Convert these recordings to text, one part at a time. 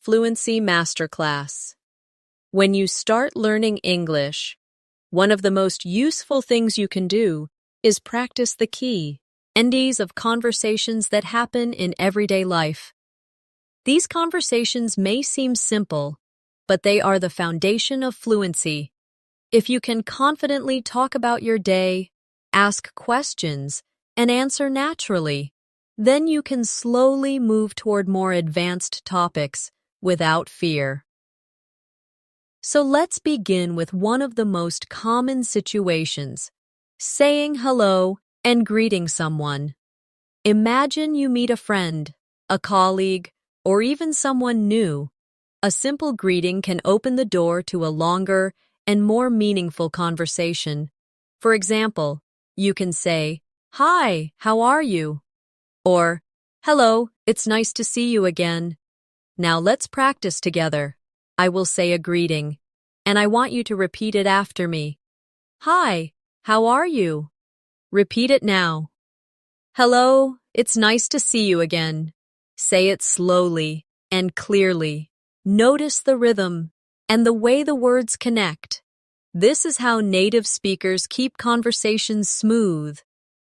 Fluency Masterclass. When you start learning English, one of the most useful things you can do is practice the key NDs of conversations that happen in everyday life. These conversations may seem simple, but they are the foundation of fluency. If you can confidently talk about your day, ask questions, and answer naturally, then you can slowly move toward more advanced topics without fear. So let's begin with one of the most common situations, saying hello and greeting someone. Imagine you meet a friend, a colleague, or even someone new. A simple greeting can open the door to a longer and more meaningful conversation. For example, you can say, "Hi, how are you?" Or, "Hello, it's nice to see you again." Now let's practice together. I will say a greeting, and I want you to repeat it after me. "Hi, how are you?" Repeat it now. "Hello, it's nice to see you again." Say it slowly and clearly. Notice the rhythm and the way the words connect. This is how native speakers keep conversations smooth.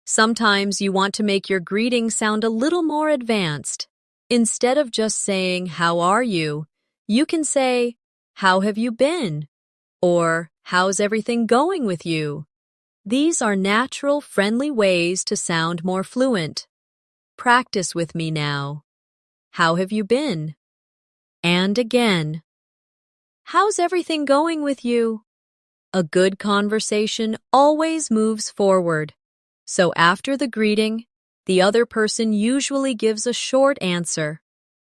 Sometimes you want to make your greeting sound a little more advanced. Instead of just saying, "How are you?" you can say, "How have you been?" Or, "How's everything going with you?" These are natural, friendly ways to sound more fluent. Practice with me now. How have you been? And again. How's everything going with you? A good conversation always moves forward. So after the greeting, the other person usually gives a short answer,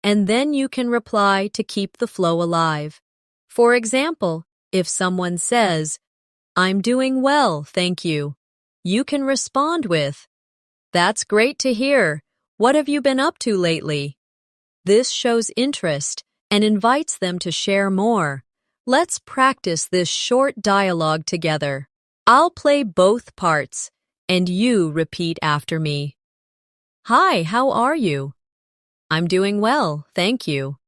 and then you can reply to keep the flow alive. For example, if someone says, "I'm doing well, thank you," you can respond with, "That's great to hear. What have you been up to lately?" This shows interest and invites them to share more. Let's practice this short dialogue together. I'll play both parts, and you repeat after me. "Hi, how are you?" "I'm doing well, thank you."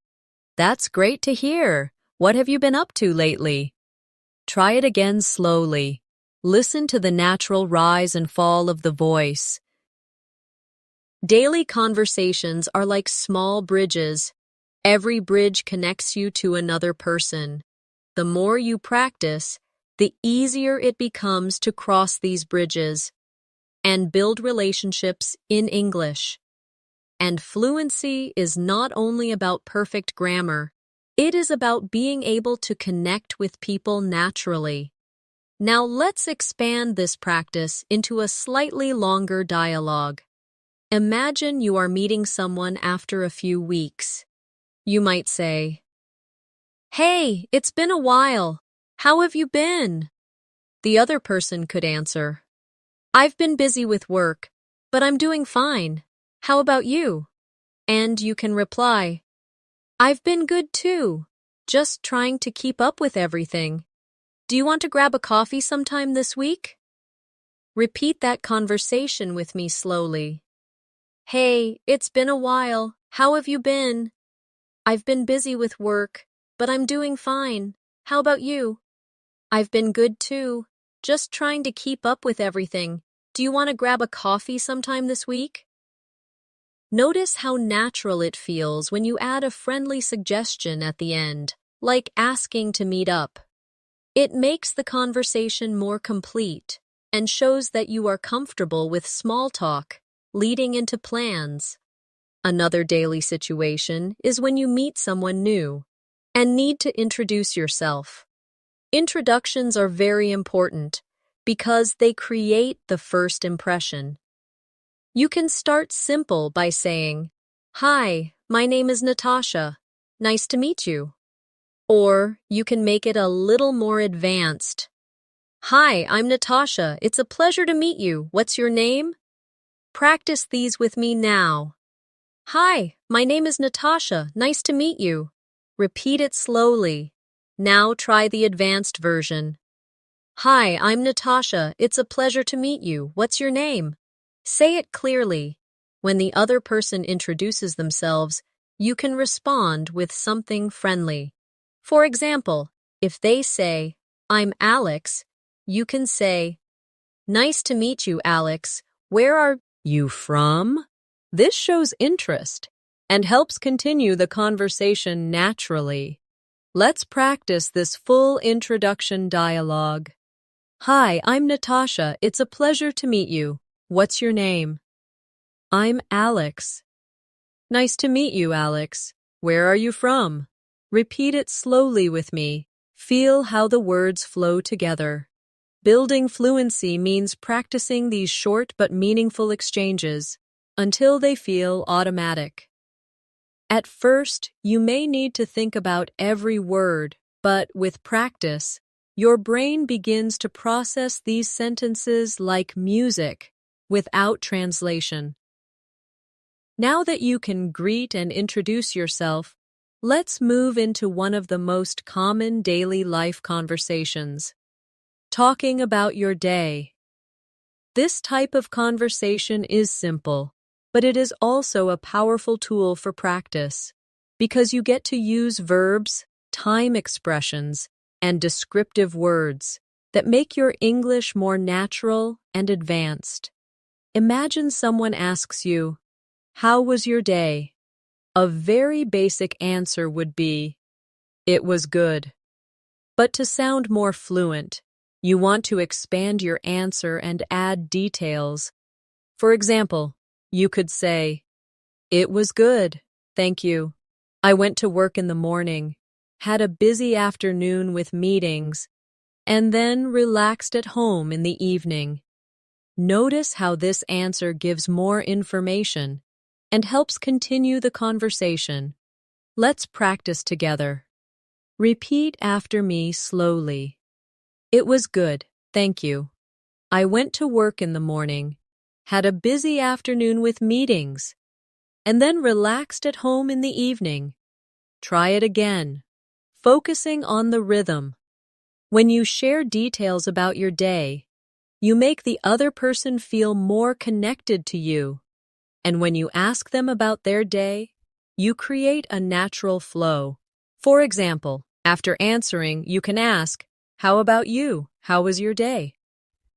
"That's great to hear. What have you been up to lately?" Try it again slowly. Listen to the natural rise and fall of the voice. Daily conversations are like small bridges. Every bridge connects you to another person. The more you practice, the easier it becomes to cross these bridges and build relationships in English. And fluency is not only about perfect grammar, it is about being able to connect with people naturally. Now let's expand this practice into a slightly longer dialogue. Imagine you are meeting someone after a few weeks. You might say, "Hey, it's been a while. How have you been?" The other person could answer, "I've been busy with work, but I'm doing fine. How about you?" And you can reply, "I've been good too, just trying to keep up with everything. Do you want to grab a coffee sometime this week?" Repeat that conversation with me slowly. "Hey, it's been a while. How have you been?" "I've been busy with work, but I'm doing fine. How about you?" "I've been good too, just trying to keep up with everything. Do you want to grab a coffee sometime this week?" Notice how natural it feels when you add a friendly suggestion at the end, like asking to meet up. It makes the conversation more complete and shows that you are comfortable with small talk, leading into plans. Another daily situation is when you meet someone new and need to introduce yourself. Introductions are very important because they create the first impression. You can start simple by saying, "Hi, my name is Natasha. Nice to meet you." Or you can make it a little more advanced. "Hi, I'm Natasha. It's a pleasure to meet you. What's your name?" Practice these with me now. "Hi, my name is Natasha. Nice to meet you." Repeat it slowly. Now try the advanced version. "Hi, I'm Natasha. It's a pleasure to meet you. What's your name?" Say it clearly. When the other person introduces themselves, you can respond with something friendly. For example, if they say, "I'm Alex," you can say, "Nice to meet you, Alex. Where are you from?" This shows interest and helps continue the conversation naturally. Let's practice this full introduction dialogue. "Hi, I'm Natasha. It's a pleasure to meet you. What's your name?" "I'm Alex." "Nice to meet you, Alex. Where are you from?" Repeat it slowly with me. Feel how the words flow together. Building fluency means practicing these short but meaningful exchanges until they feel automatic. At first, you may need to think about every word, but with practice, your brain begins to process these sentences like music, without translation. Now that you can greet and introduce yourself, let's move into one of the most common daily life conversations. Talking about your day. This type of conversation is simple, but it is also a powerful tool for practice because you get to use verbs, time expressions, and descriptive words that make your English more natural and advanced. Imagine someone asks you, "How was your day?" A very basic answer would be, "It was good." But to sound more fluent, you want to expand your answer and add details. For example, you could say, "It was good, thank you. I went to work in the morning, had a busy afternoon with meetings, and then relaxed at home in the evening." Notice how this answer gives more information and helps continue the conversation. Let's practice together. Repeat after me slowly. "It was good, thank you. I went to work in the morning, had a busy afternoon with meetings, and then relaxed at home in the evening." Try it again, focusing on the rhythm. When you share details about your day, you make the other person feel more connected to you. And when you ask them about their day, you create a natural flow. For example, after answering, you can ask, "How about you? How was your day?"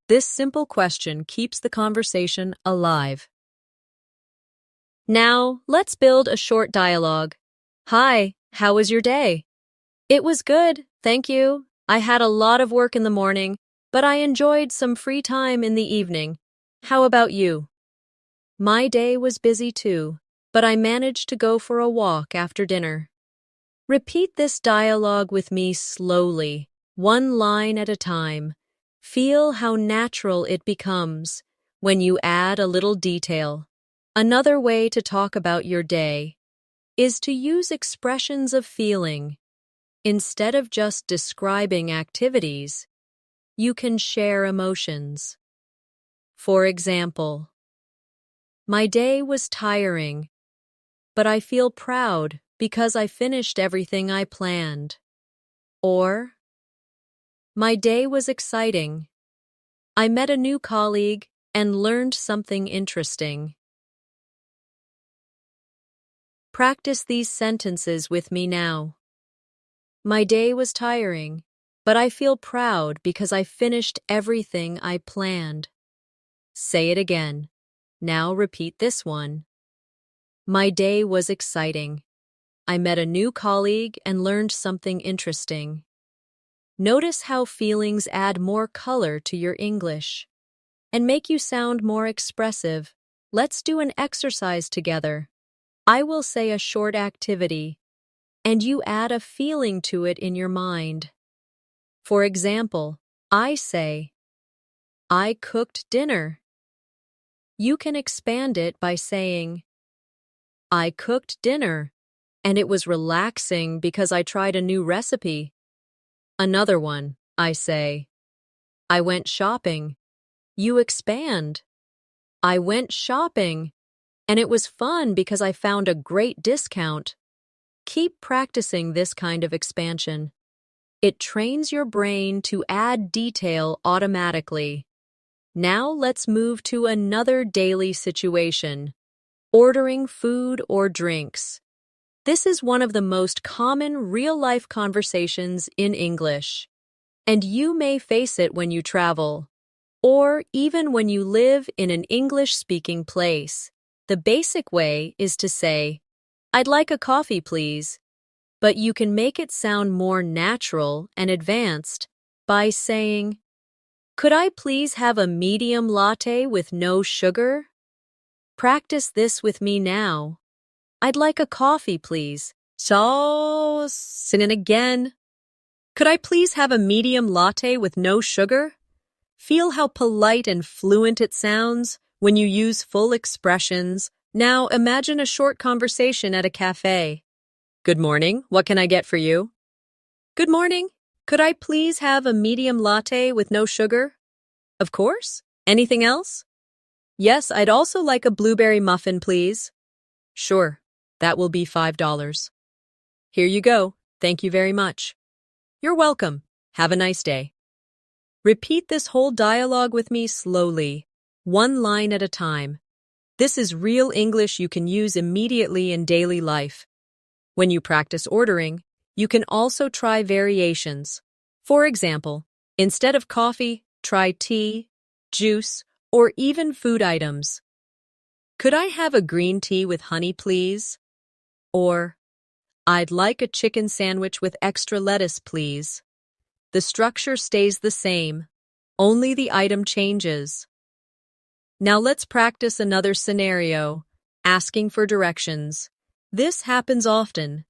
This simple question keeps the conversation alive. Now, let's build a short dialogue. "Hi, how was your day?" "It was good, thank you. I had a lot of work in the morning, but I enjoyed some free time in the evening. How about you?" "My day was busy too, but I managed to go for a walk after dinner." Repeat this dialogue with me slowly, one line at a time. Feel how natural it becomes when you add a little detail. Another way to talk about your day is to use expressions of feeling. Instead of just describing activities, you can share emotions. For example, "My day was tiring, but I feel proud because I finished everything I planned." Or, "My day was exciting. I met a new colleague and learned something interesting." Practice these sentences with me now. "My day was tiring, but I feel proud because I finished everything I planned." Say it again. Now repeat this one. "My day was exciting. I met a new colleague and learned something interesting." Notice how feelings add more color to your English and make you sound more expressive. Let's do an exercise together. I will say a short activity, and you add a feeling to it in your mind. For example, I say, "I cooked dinner." You can expand it by saying, "I cooked dinner, and it was relaxing because I tried a new recipe." Another one, I say, "I went shopping." You expand, "I went shopping, and it was fun because I found a great discount." Keep practicing this kind of expansion. It trains your brain to add detail automatically. Now let's move to another daily situation: ordering food or drinks. This is one of the most common real-life conversations in English, and you may face it when you travel, or even when you live in an English-speaking place. The basic way is to say, "I'd like a coffee, please," but you can make it sound more natural and advanced by saying, "Could I please have a medium latte with no sugar?" Practice this with me now. "I'd like a coffee, please." So, sin it again. "Could I please have a medium latte with no sugar?" Feel how polite and fluent it sounds when you use full expressions. Now imagine a short conversation at a cafe. "Good morning, what can I get for you?" "Good morning, could I please have a medium latte with no sugar?" "Of course. Anything else?" "Yes, I'd also like a blueberry muffin, please." "Sure, that will be $5. "Here you go. Thank you very much." "You're welcome. Have a nice day." Repeat this whole dialogue with me slowly, one line at a time. This is real English you can use immediately in daily life. When you practice ordering, you can also try variations. For example, instead of coffee, try tea, juice, or even food items. "Could I have a green tea with honey, please?" Or, "I'd like a chicken sandwich with extra lettuce, please." The structure stays the same, only the item changes. Now let's practice another scenario, asking for directions. This happens often,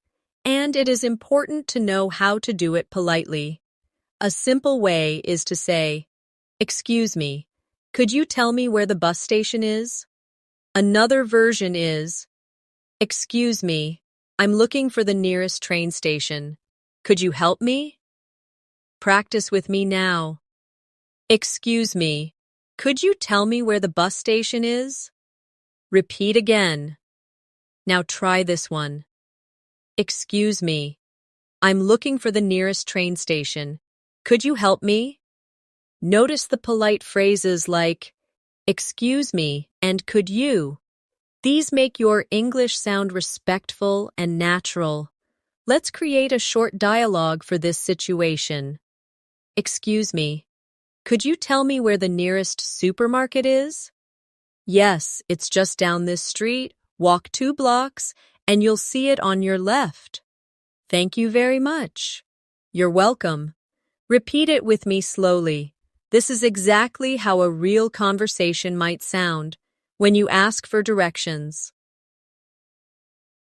and it is important to know how to do it politely. A simple way is to say, "Excuse me, could you tell me where the bus station is?" Another version is, "Excuse me, I'm looking for the nearest train station. Could you help me?" Practice with me now. "Excuse me, could you tell me where the bus station is?" Repeat again. Now try this one. "Excuse me, I'm looking for the nearest train station. Could you help me?" Notice the polite phrases like, "Excuse me," and "Could you?" These make your English sound respectful and natural. Let's create a short dialogue for this situation. "Excuse me, could you tell me where the nearest supermarket is?" "Yes, it's just down this street. Walk 2 blocks, and you'll see it on your left." "Thank you very much." "You're welcome." Repeat it with me slowly. This is exactly how a real conversation might sound when you ask for directions.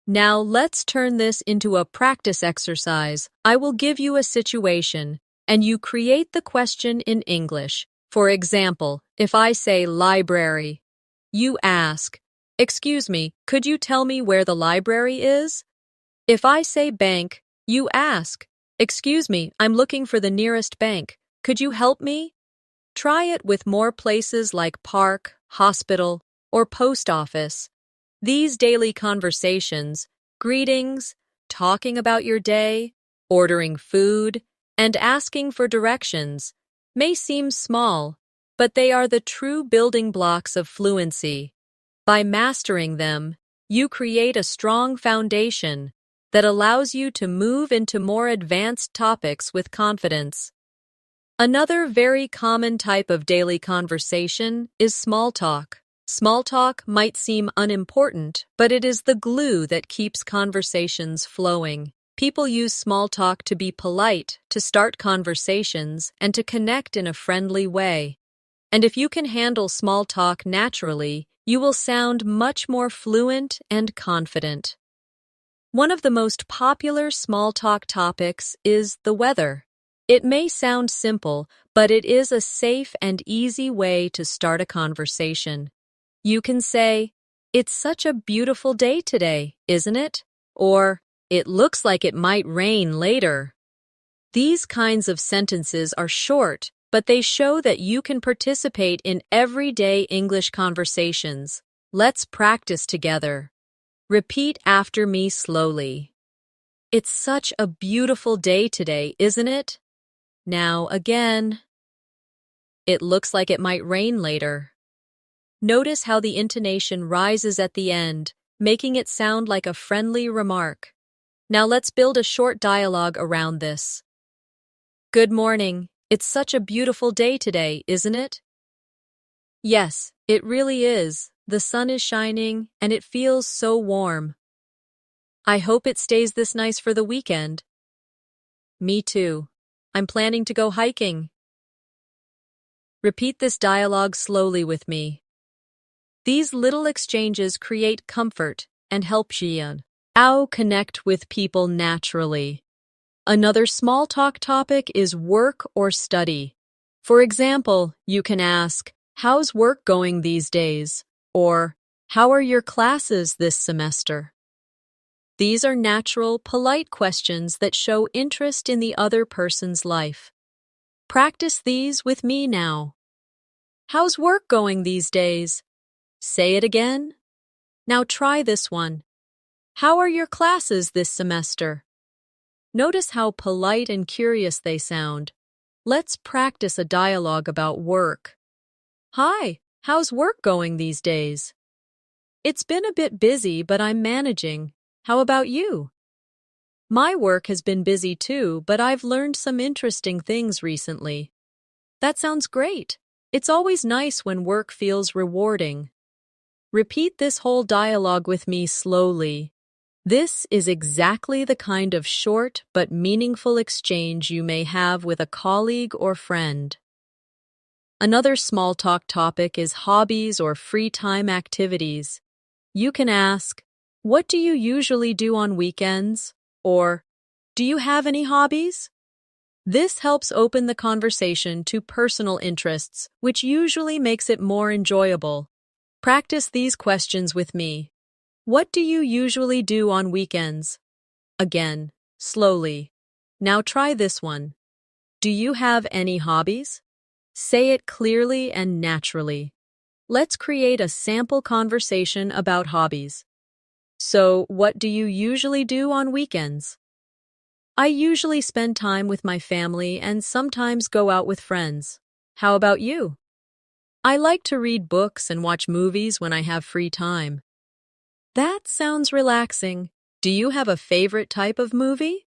Now let's turn this into a practice exercise. I will give you a situation, and you create the question in English. For example, if I say library, you ask, "Excuse me, could you tell me where the library is?" If I say bank, you ask, "Excuse me, I'm looking for the nearest bank. Could you help me?" Try it with more places like park, hospital, or post office. These daily conversations, greetings, talking about your day, ordering food, and asking for directions may seem small, but they are the true building blocks of fluency. By mastering them, you create a strong foundation that allows you to move into more advanced topics with confidence. Another very common type of daily conversation is small talk. Small talk might seem unimportant, but it is the glue that keeps conversations flowing. People use small talk to be polite, to start conversations, and to connect in a friendly way. And if you can handle small talk naturally, you will sound much more fluent and confident. One of the most popular small talk topics is the weather. It may sound simple, but it is a safe and easy way to start a conversation. You can say, "It's such a beautiful day today, isn't it?" Or, "It looks like it might rain later." These kinds of sentences are short, but they show that you can participate in everyday English conversations. Let's practice together. Repeat after me slowly. "It's such a beautiful day today, isn't it?" Now again. "It looks like it might rain later." Notice how the intonation rises at the end, making it sound like a friendly remark. Now let's build a short dialogue around this. Good morning. It's such a beautiful day today, isn't it? Yes, it really is. The sun is shining and it feels so warm. I hope it stays this nice for the weekend. Me too. I'm planning to go hiking. Repeat this dialogue slowly with me. These little exchanges create comfort and help Xian connect with people naturally. Another small talk topic is work or study. For example, you can ask, "How's work going these days?" Or, "How are your classes this semester?" These are natural, polite questions that show interest in the other person's life. Practice these with me now. How's work going these days? Say it again. Now try this one. How are your classes this semester? Notice how polite and curious they sound. Let's practice a dialogue about work. Hi, how's work going these days? It's been a bit busy, but I'm managing. How about you? My work has been busy too, but I've learned some interesting things recently. That sounds great. It's always nice when work feels rewarding. Repeat this whole dialogue with me slowly. This is exactly the kind of short but meaningful exchange you may have with a colleague or friend. Another small talk topic is hobbies or free time activities. You can ask, "What do you usually do on weekends?" Or, "Do you have any hobbies?" This helps open the conversation to personal interests, which usually makes it more enjoyable. Practice these questions with me. What do you usually do on weekends? Again, slowly. Now try this one. Do you have any hobbies? Say it clearly and naturally. Let's create a sample conversation about hobbies. So, what do you usually do on weekends? I usually spend time with my family and sometimes go out with friends. How about you? I like to read books and watch movies when I have free time. That sounds relaxing. Do you have a favorite type of movie?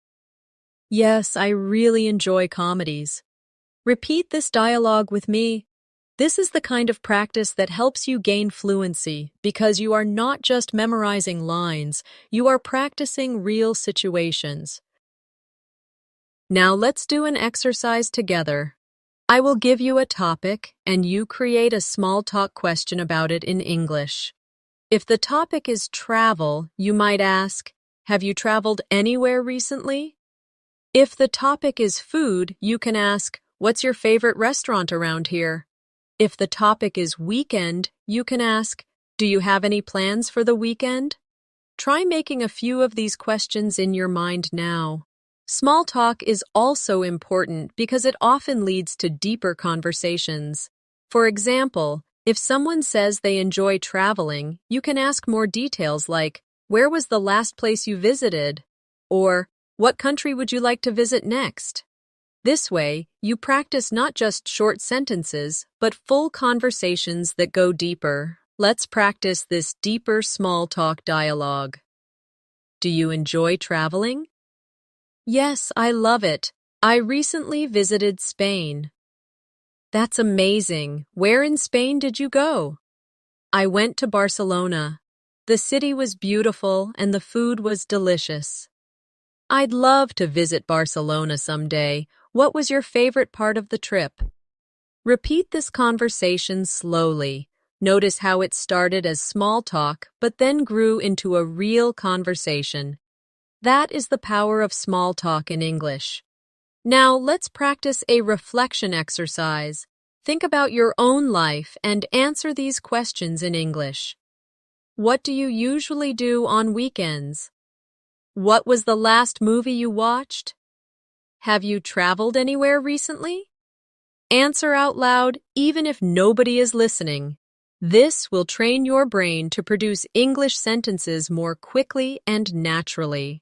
Yes, I really enjoy comedies. Repeat this dialogue with me. This is the kind of practice that helps you gain fluency because you are not just memorizing lines, you are practicing real situations. Now let's do an exercise together. I will give you a topic and you create a small talk question about it in English. If the topic is travel, you might ask, "Have you traveled anywhere recently?" If the topic is food, you can ask, "What's your favorite restaurant around here?" If the topic is weekend, you can ask, "Do you have any plans for the weekend?" Try making a few of these questions in your mind now. Small talk is also important because it often leads to deeper conversations. For example, if someone says they enjoy traveling, you can ask more details like, "Where was the last place you visited?" Or, "What country would you like to visit next?" This way, you practice not just short sentences, but full conversations that go deeper. Let's practice this deeper small talk dialogue. Do you enjoy traveling? Yes, I love it. I recently visited Spain. That's amazing. Where in Spain did you go? I went to Barcelona. The city was beautiful and the food was delicious. I'd love to visit Barcelona someday. What was your favorite part of the trip? Repeat this conversation slowly. Notice how it started as small talk, but then grew into a real conversation. That is the power of small talk in English. Now let's practice a reflection exercise. Think about your own life and answer these questions in English. What do you usually do on weekends? What was the last movie you watched? Have you traveled anywhere recently? Answer out loud even if nobody is listening. This will train your brain to produce English sentences more quickly and naturally.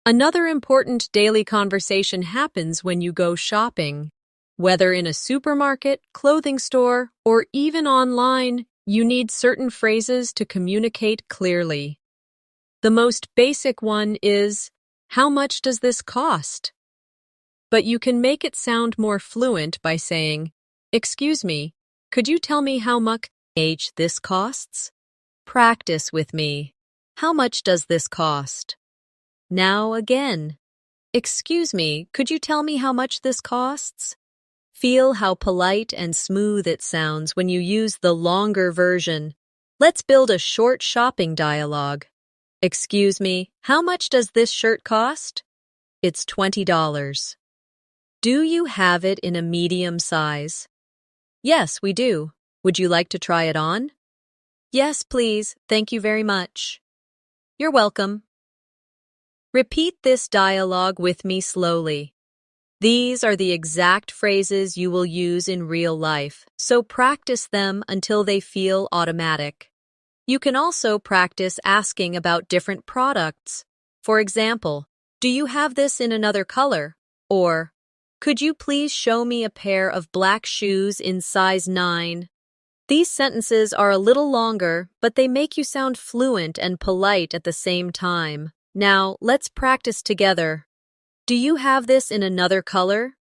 Another important daily conversation happens when you go shopping. Whether in a supermarket, clothing store, or even online, you need certain phrases to communicate clearly. The most basic one is, how much does this cost? But you can make it sound more fluent by saying, excuse me, could you tell me how much this costs? Practice with me. How much does this cost? Now again. Excuse me, could you tell me how much this costs? Feel how polite and smooth it sounds when you use the longer version. Let's build a short shopping dialogue. Excuse me, how much does this shirt cost? It's $20. Do you have it in a medium size? Yes, we do. Would you like to try it on? Yes, please. Thank you very much. You're welcome. Repeat this dialogue with me slowly. These are the exact phrases you will use in real life, so practice them until they feel automatic. You can also practice asking about different products. For example, do you have this in another color? Or, could you please show me a pair of black shoes in size 9? These sentences are a little longer, but they make you sound fluent and polite at the same time. Now, let's practice together. Do you have this in another color?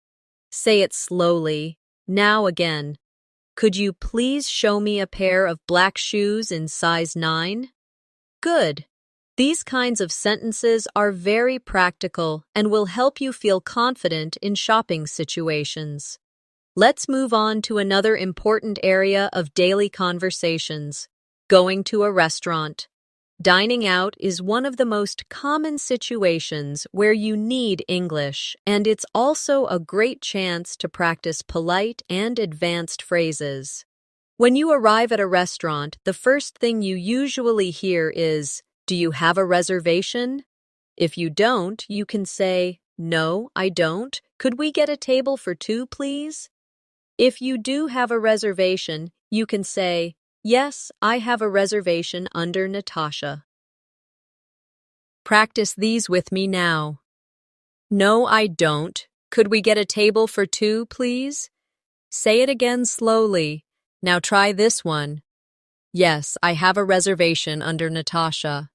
Say it slowly. Now again. Could you please show me a pair of black shoes in size 9? Good. These kinds of sentences are very practical and will help you feel confident in shopping situations. Let's move on to another important area of daily conversations, going to a restaurant. Dining out is one of the most common situations where you need English, and it's also a great chance to practice polite and advanced phrases. When you arrive at a restaurant, the first thing you usually hear is, "Do you have a reservation?" If you don't, you can say, "No, I don't. Could we get a table for 2, please?" If you do have a reservation, you can say, "Yes, I have a reservation under Natasha." Practice these with me now. No, I don't. Could we get a table for 2, please? Say it again slowly. Now try this one. Yes, I have a reservation under Natasha.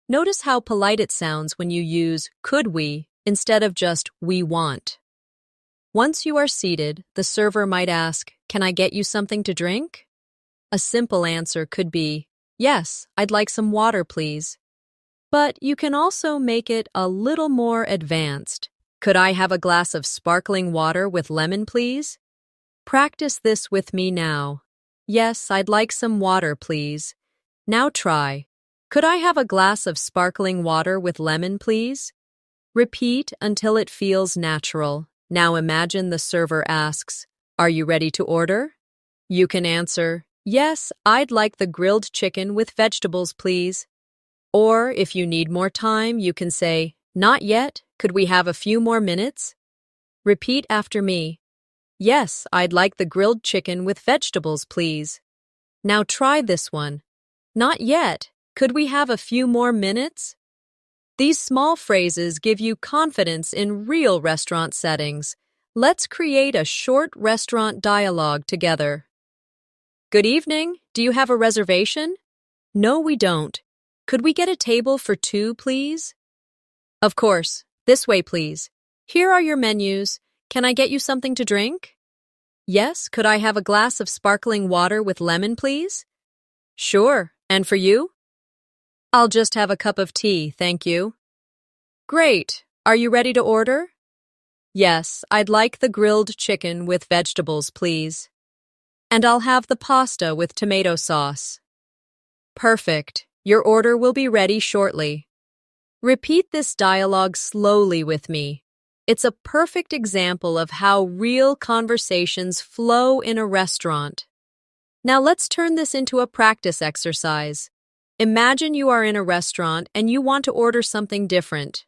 Notice how polite it sounds when you use could we instead of just we want. Once you are seated, the server might ask, "Can I get you something to drink?" A simple answer could be, "Yes, I'd like some water, please." But you can also make it a little more advanced. Could I have a glass of sparkling water with lemon, please? Practice this with me now. Yes, I'd like some water, please. Now try. Could I have a glass of sparkling water with lemon, please? Repeat until it feels natural. Now imagine the server asks, "Are you ready to order?" You can answer, "Yes, I'd like the grilled chicken with vegetables, please." Or if you need more time, you can say, "Not yet. Could we have a few more minutes?" Repeat after me. "Yes, I'd like the grilled chicken with vegetables, please." Now try this one. "Not yet. Could we have a few more minutes?" These small phrases give you confidence in real restaurant settings. Let's create a short restaurant dialogue together. Good evening. Do you have a reservation? No, we don't. Could we get a table for 2, please? Of course. This way, please. Here are your menus. Can I get you something to drink? Yes. Could I have a glass of sparkling water with lemon, please? Sure. And for you? I'll just have a cup of tea, thank you. Great. Are you ready to order? Yes, I'd like the grilled chicken with vegetables, please. And I'll have the pasta with tomato sauce. Perfect. Your order will be ready shortly. Repeat this dialogue slowly with me. It's a perfect example of how real conversations flow in a restaurant. Now let's turn this into a practice exercise. Imagine you are in a restaurant and you want to order something different.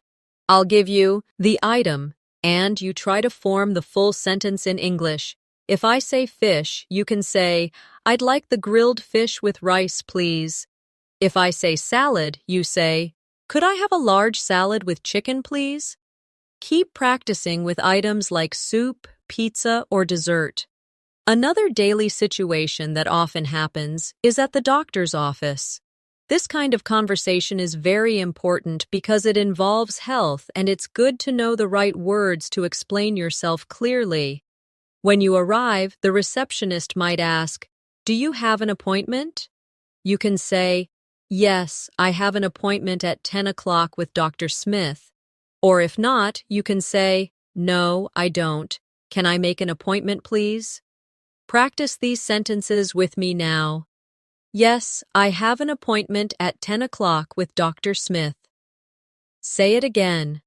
I'll give you the item, and you try to form the full sentence in English. If I say fish, you can say, "I'd like the grilled fish with rice, please." If I say salad, you say, "Could I have a large salad with chicken, please?" Keep practicing with items like soup, pizza, or dessert. Another daily situation that often happens is at the doctor's office. This kind of conversation is very important because it involves health and it's good to know the right words to explain yourself clearly. When you arrive, the receptionist might ask, "Do you have an appointment?" You can say, "Yes, I have an appointment at 10 o'clock with Dr. Smith." Or if not, you can say, "No, I don't. Can I make an appointment, please?" Practice these sentences with me now. Yes, I have an appointment at 10 o'clock with Dr. Smith. Say it again.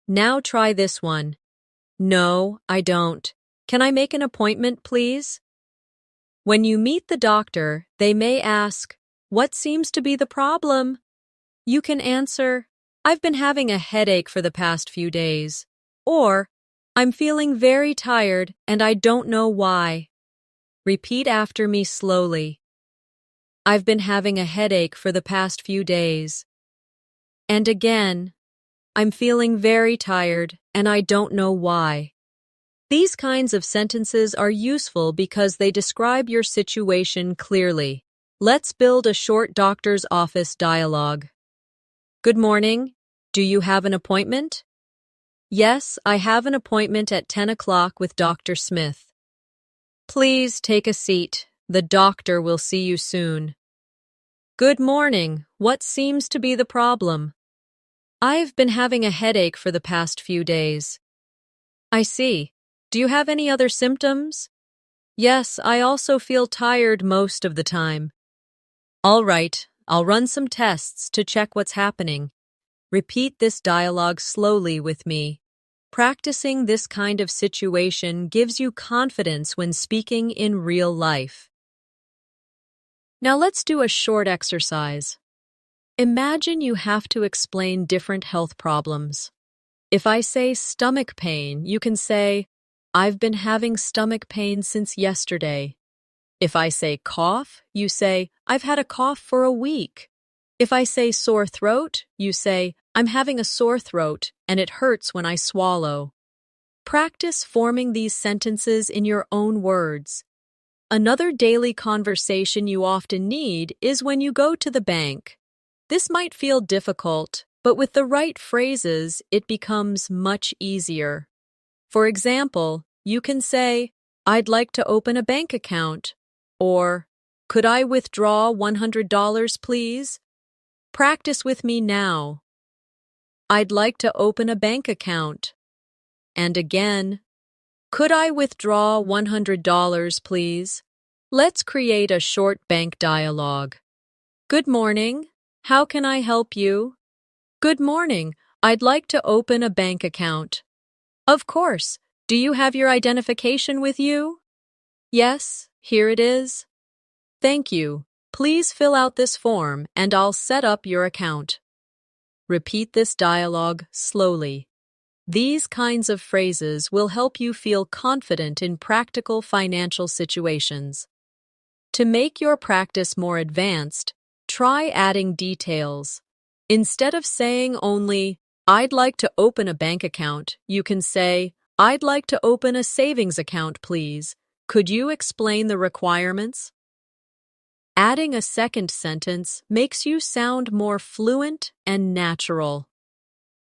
Now try this one. No, I don't. Can I make an appointment, please? When you meet the doctor, they may ask, "What seems to be the problem?" You can answer, "I've been having a headache for the past few days." Or, "I'm feeling very tired and I don't know why." Repeat after me slowly. I've been having a headache for the past few days. And again, I'm feeling very tired and I don't know why. These kinds of sentences are useful because they describe your situation clearly. Let's build a short doctor's office dialogue. Good morning. Do you have an appointment? Yes, I have an appointment at 10 o'clock with Dr. Smith. Please take a seat. The doctor will see you soon. Good morning. What seems to be the problem? I've been having a headache for the past few days. I see. Do you have any other symptoms? Yes, I also feel tired most of the time. All right, I'll run some tests to check what's happening. Repeat this dialogue slowly with me. Practicing this kind of situation gives you confidence when speaking in real life. Now let's do a short exercise. Imagine you have to explain different health problems. If I say stomach pain, you can say, "I've been having stomach pain since yesterday." If I say cough, you say, "I've had a cough for a week." If I say sore throat, you say, "I'm having a sore throat and it hurts when I swallow." Practice forming these sentences in your own words. Another daily conversation you often need is when you go to the bank. This might feel difficult, but with the right phrases, it becomes much easier. For example, you can say, "I'd like to open a bank account," or, "Could I withdraw $100, please?" Practice with me now. I'd like to open a bank account. And again, could I withdraw $100, please? Let's create a short bank dialogue. Good morning. How can I help you? Good morning. I'd like to open a bank account. Of course. Do you have your identification with you? Yes, here it is. Thank you. Please fill out this form and I'll set up your account. Repeat this dialogue slowly. These kinds of phrases will help you feel confident in practical financial situations. To make your practice more advanced, try adding details. Instead of saying only, "I'd like to open a bank account," you can say, "I'd like to open a savings account, please. Could you explain the requirements?" Adding a second sentence makes you sound more fluent and natural.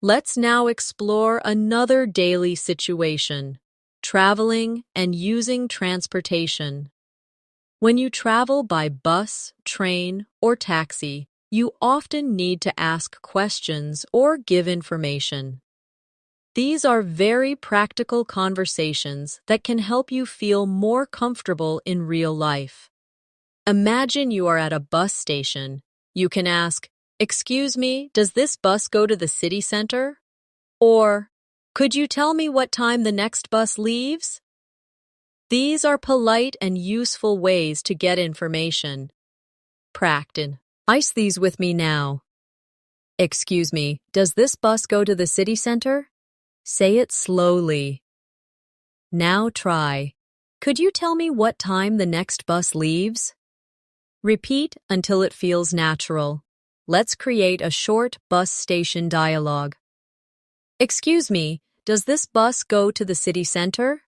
Let's now explore another daily situation: traveling and using transportation. When you travel by bus, train, or taxi, you often need to ask questions or give information. These are very practical conversations that can help you feel more comfortable in real life. Imagine you are at a bus station. You can ask, "Excuse me, does this bus go to the city center?" Or, "Could you tell me what time the next bus leaves?" These are polite and useful ways to get information. Practice these with me now. Excuse me, does this bus go to the city center? Say it slowly. Now try. Could you tell me what time the next bus leaves? Repeat until it feels natural. Let's create a short bus station dialogue. Excuse me, does this bus go to the city center?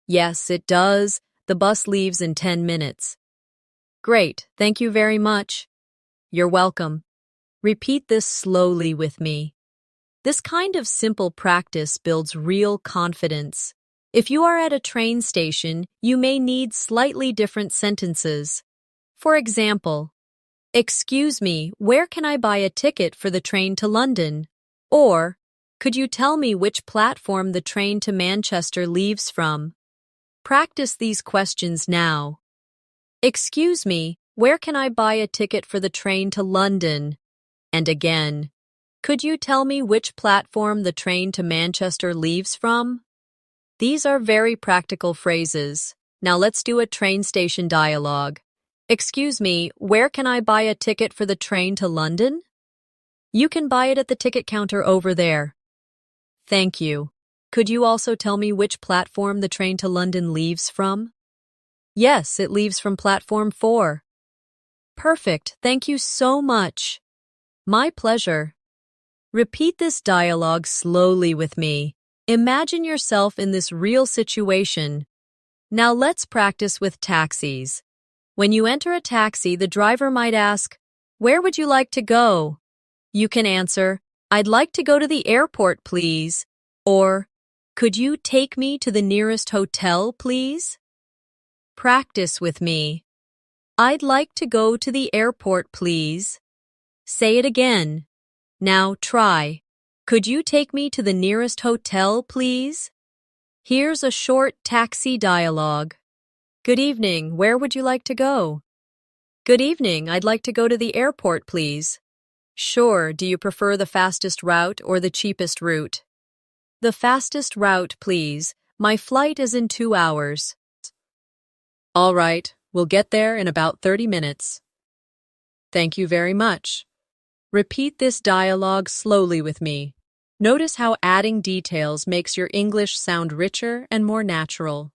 Yes, it does. The bus leaves in 10 minutes. Great, thank you very much. You're welcome. Repeat this slowly with me. This kind of simple practice builds real confidence. If you are at a train station, you may need slightly different sentences. For example, "Excuse me, where can I buy a ticket for the train to London?" Or, "Could you tell me which platform the train to Manchester leaves from?" Practice these questions now. "Excuse me, where can I buy a ticket for the train to London?" And again, "Could you tell me which platform the train to Manchester leaves from?" These are very practical phrases. Now let's do a train station dialogue. "Excuse me, where can I buy a ticket for the train to London?" "You can buy it at the ticket counter over there." "Thank you. Could you also tell me which platform the train to London leaves from?" "Yes, it leaves from platform 4. "Perfect. Thank you so much." "My pleasure." Repeat this dialogue slowly with me. Imagine yourself in this real situation. Now let's practice with taxis. When you enter a taxi, the driver might ask, "Where would you like to go?" You can answer, "I'd like to go to the airport, please." Or, "Could you take me to the nearest hotel, please?" Practice with me. "I'd like to go to the airport, please." Say it again. Now try. "Could you take me to the nearest hotel, please?" Here's a short taxi dialogue. "Good evening, where would you like to go?" "Good evening, I'd like to go to the airport, please." "Sure, do you prefer the fastest route or the cheapest route?" "The fastest route, please. My flight is in 2 hours." "All right, we'll get there in about 30 minutes. "Thank you very much." Repeat this dialogue slowly with me. Notice how adding details makes your English sound richer and more natural.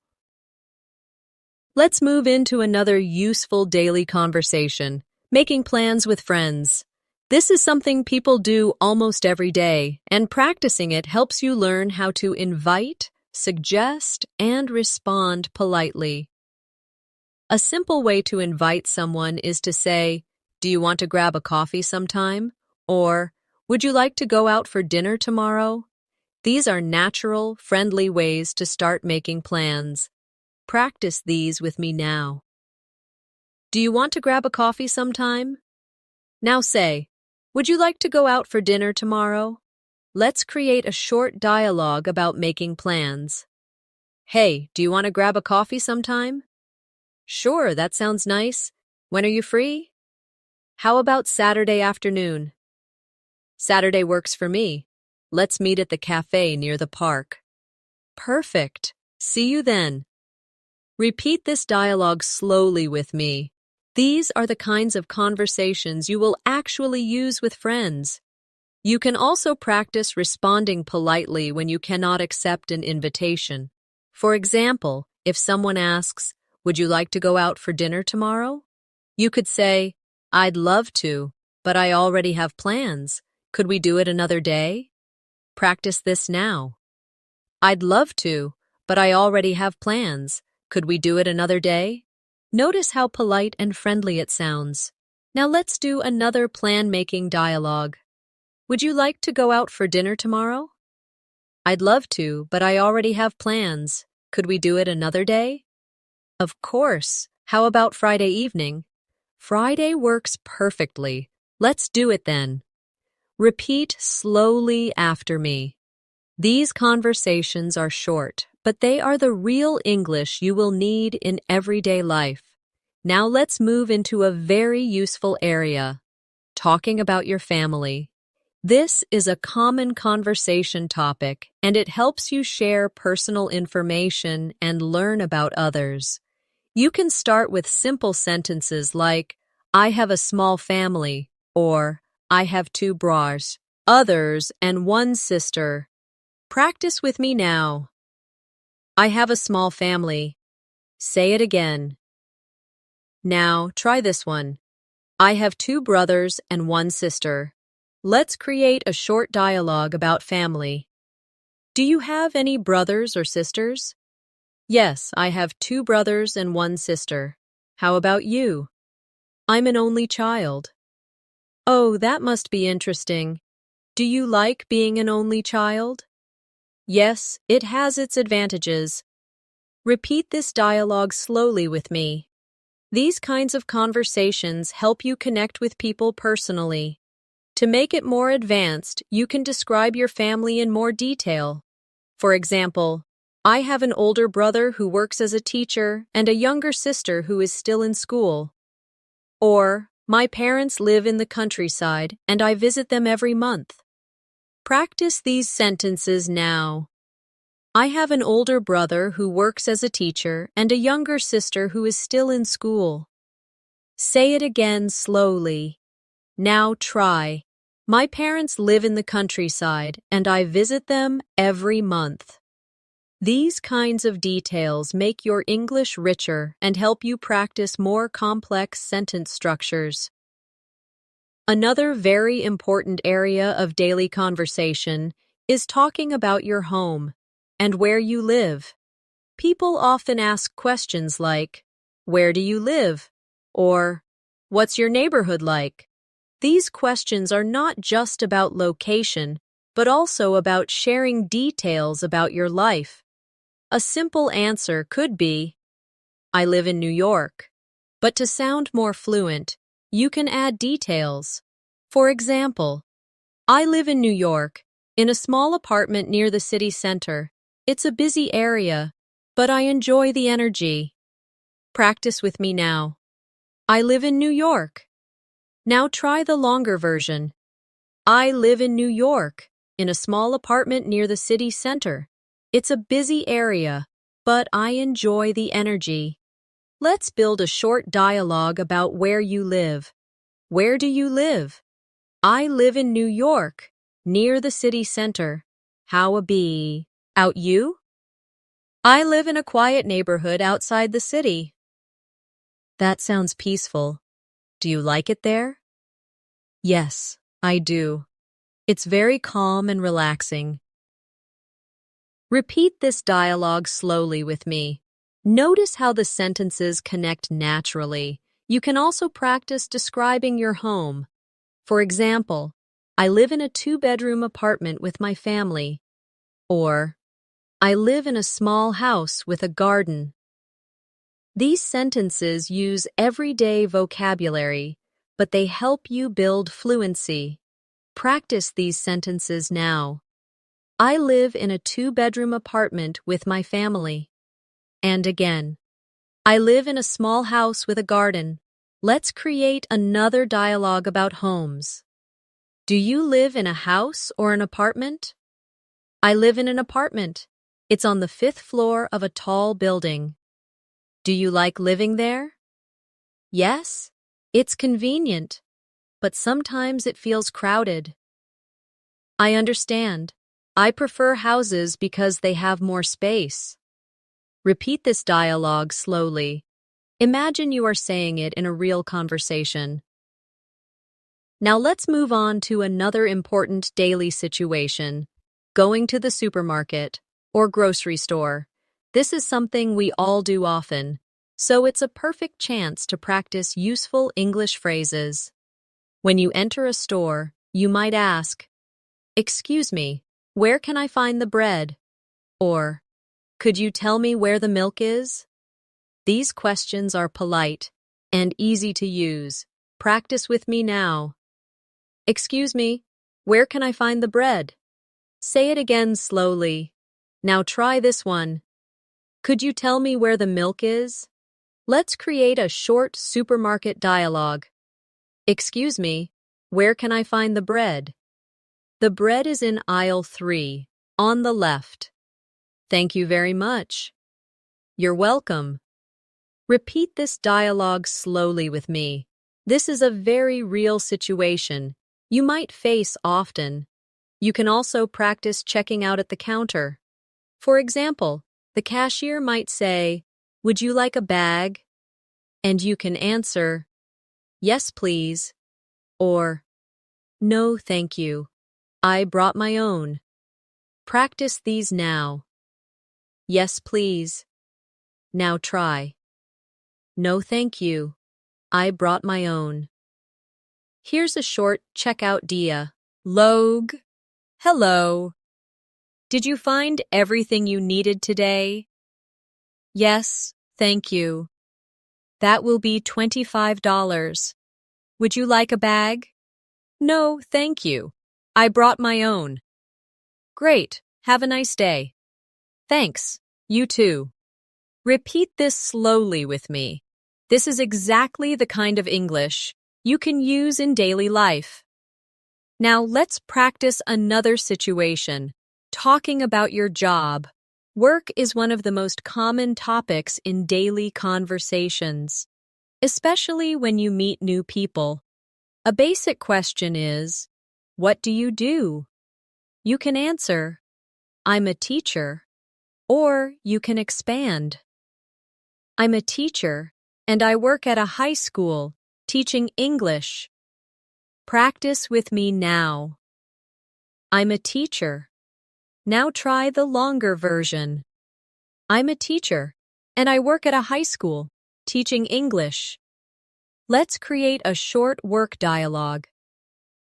Let's move into another useful daily conversation, making plans with friends. This is something people do almost every day, and practicing it helps you learn how to invite, suggest, and respond politely. A simple way to invite someone is to say, "Do you want to grab a coffee sometime?" Or, "Would you like to go out for dinner tomorrow?" These are natural, friendly ways to start making plans. Practice these with me now. "Do you want to grab a coffee sometime?" Now say, "Would you like to go out for dinner tomorrow?" Let's create a short dialogue about making plans. "Hey, do you want to grab a coffee sometime?" "Sure, that sounds nice. When are you free?" "How about Saturday afternoon?" "Saturday works for me. Let's meet at the cafe near the park." Perfect. See you then. Repeat this dialogue slowly with me. These are the kinds of conversations you will actually use with friends. You can also practice responding politely when you cannot accept an invitation. For example, if someone asks, "Would you like to go out for dinner tomorrow?" You could say, "I'd love to, but I already have plans. Could we do it another day?" Practice this now. "I'd love to, but I already have plans. Could we do it another day?" Notice how polite and friendly it sounds. Now let's do another plan-making dialogue. "Would you like to go out for dinner tomorrow?" "I'd love to, but I already have plans. Could we do it another day?" Of course. How about Friday evening? Friday works perfectly. Let's do it then. Repeat slowly after me. These conversations are short, but they are the real English you will need in everyday life. Now let's move into a very useful area, talking about your family. This is a common conversation topic, and it helps you share personal information and learn about others. You can start with simple sentences like, "I have a small family," or "I have 2 brothers and 1 sister." Practice with me now. "I have a small family." Say it again. Now, try this one. "I have 2 brothers and 1 sister." Let's create a short dialogue about family. "Do you have any brothers or sisters?" "Yes, I have 2 brothers and 1 sister." "How about you?" "I'm an only child." Oh, that must be interesting. Do you like being an only child? Yes, it has its advantages. Repeat this dialogue slowly with me. These kinds of conversations help you connect with people personally. To make it more advanced, you can describe your family in more detail. For example, I have an older brother who works as a teacher and a younger sister who is still in school. Or, my parents live in the countryside and I visit them every month. Practice these sentences now. I have an older brother who works as a teacher and a younger sister who is still in school. Say it again slowly. Now try. My parents live in the countryside and I visit them every month. These kinds of details make your English richer and help you practice more complex sentence structures. Another very important area of daily conversation is talking about your home and where you live. People often ask questions like, "Where do you live?" or "What's your neighborhood like?" These questions are not just about location, but also about sharing details about your life. A simple answer could be, "I live in New York." But to sound more fluent, you can add details. For example, I live in New York, in a small apartment near the city center. It's a busy area, but I enjoy the energy. Practice with me now. I live in New York. Now try the longer version. I live in New York, in a small apartment near the city center. It's a busy area, but I enjoy the energy. Let's build a short dialogue about where you live. Where do you live? I live in New York, near the city center. How a bee. Out you? I live in a quiet neighborhood outside the city. That sounds peaceful. Do you like it there? Yes, I do. It's very calm and relaxing. Repeat this dialogue slowly with me. Notice how the sentences connect naturally. You can also practice describing your home. For example, I live in a 2-bedroom apartment with my family. Or, I live in a small house with a garden. These sentences use everyday vocabulary, but they help you build fluency. Practice these sentences now. I live in a 2-bedroom apartment with my family. And again, I live in a small house with a garden. Let's create another dialogue about homes. Do you live in a house or an apartment? I live in an apartment. It's on the 5th floor of a tall building. Do you like living there? Yes, it's convenient, but sometimes it feels crowded. I understand. I prefer houses because they have more space. Repeat this dialogue slowly. Imagine you are saying it in a real conversation. Now let's move on to another important daily situation, going to the supermarket or grocery store. This is something we all do often, so it's a perfect chance to practice useful English phrases. When you enter a store, you might ask, "Excuse me, where can I find the bread?" Or, "Could you tell me where the milk is?" These questions are polite and easy to use. Practice with me now. Excuse me, where can I find the bread? Say it again slowly. Now try this one. Could you tell me where the milk is? Let's create a short supermarket dialogue. Excuse me, where can I find the bread? The bread is in aisle 3, on the left. Thank you very much. You're welcome. Repeat this dialogue slowly with me. This is a very real situation you might face often. You can also practice checking out at the counter. For example, the cashier might say, "Would you like a bag?" And you can answer, "Yes, please," or "No, thank you. I brought my own." Practice these now. Yes, please. Now try. No, thank you. I brought my own. Here's a short checkout dia. Log. Hello. Did you find everything you needed today? Yes, thank you. That will be $25. Would you like a bag? No, thank you. I brought my own. Great. Have a nice day. Thanks. You too. Repeat this slowly with me. This is exactly the kind of English you can use in daily life. Now let's practice another situation, talking about your job. Work is one of the most common topics in daily conversations, especially when you meet new people. A basic question is, what do you do? You can answer, I'm a teacher, or you can expand. I'm a teacher, and I work at a high school, teaching English. Practice with me now. I'm a teacher. Now try the longer version. I'm a teacher, and I work at a high school, teaching English. Let's create a short work dialogue.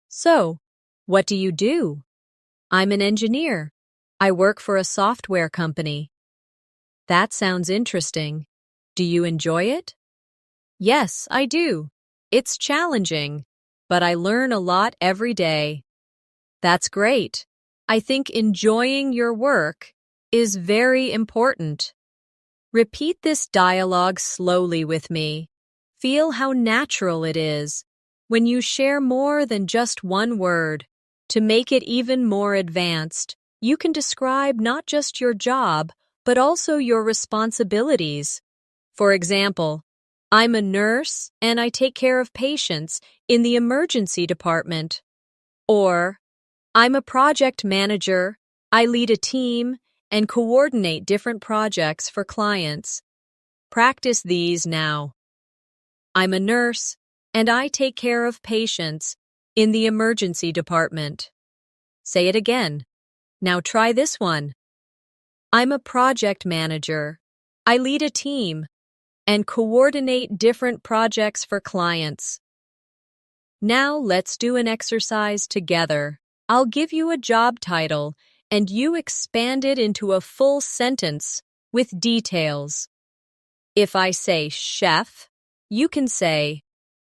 So, what do you do? I'm an engineer. I work for a software company. That sounds interesting. Do you enjoy it? Yes, I do. It's challenging, but I learn a lot every day. That's great. I think enjoying your work is very important. Repeat this dialogue slowly with me. Feel how natural it is when you share more than just one word. To make it even more advanced, you can describe not just your job, but also your responsibilities. For example, I'm a nurse and I take care of patients in the emergency department. Or, I'm a project manager. I lead a team and coordinate different projects for clients. Practice these now. I'm a nurse and I take care of patients in the emergency department. Say it again. Now try this one. I'm a project manager. I lead a team and coordinate different projects for clients. Now let's do an exercise together. I'll give you a job title and you expand it into a full sentence with details. If I say chef, you can say,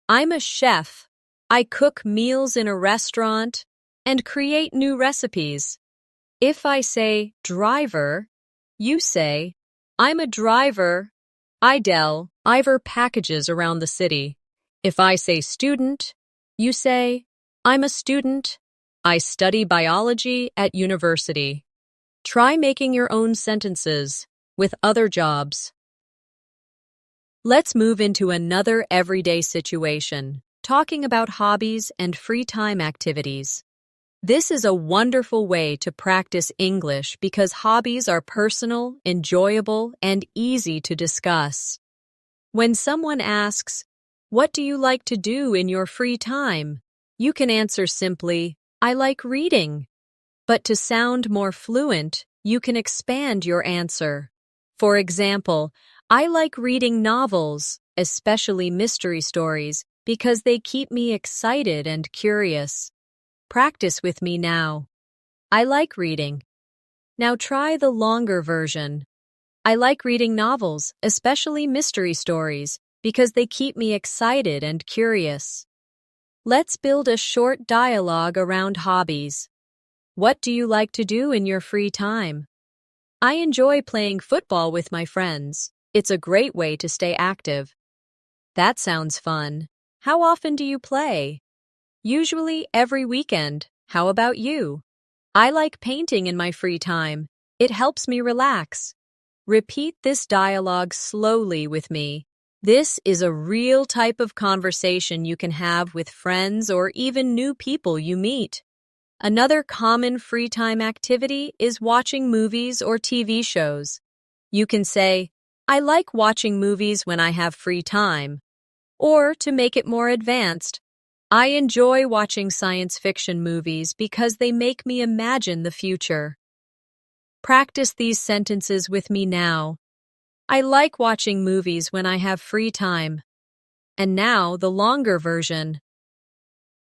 I'm a chef. I cook meals in a restaurant and create new recipes. If I say driver, you say, I'm a driver. I deliver packages around the city. If I say student, you say, I'm a student. I study biology at university. Try making your own sentences with other jobs. Let's move into another everyday situation, talking about hobbies and free time activities. This is a wonderful way to practice English because hobbies are personal, enjoyable, and easy to discuss. When someone asks, what do you like to do in your free time? You can answer simply, I like reading. But to sound more fluent, you can expand your answer. For example, I like reading novels, especially mystery stories, because they keep me excited and curious. Practice with me now. I like reading. Now try the longer version. I like reading novels, especially mystery stories, because they keep me excited and curious. Let's build a short dialogue around hobbies. What do you like to do in your free time? I enjoy playing football with my friends. It's a great way to stay active. That sounds fun. How often do you play? Usually every weekend. How about you? I like painting in my free time. It helps me relax. Repeat this dialogue slowly with me. This is a real type of conversation you can have with friends or even new people you meet. Another common free time activity is watching movies or TV shows. You can say, I like watching movies when I have free time. Or, to make it more advanced, I enjoy watching science fiction movies because they make me imagine the future. Practice these sentences with me now. I like watching movies when I have free time. And now the longer version.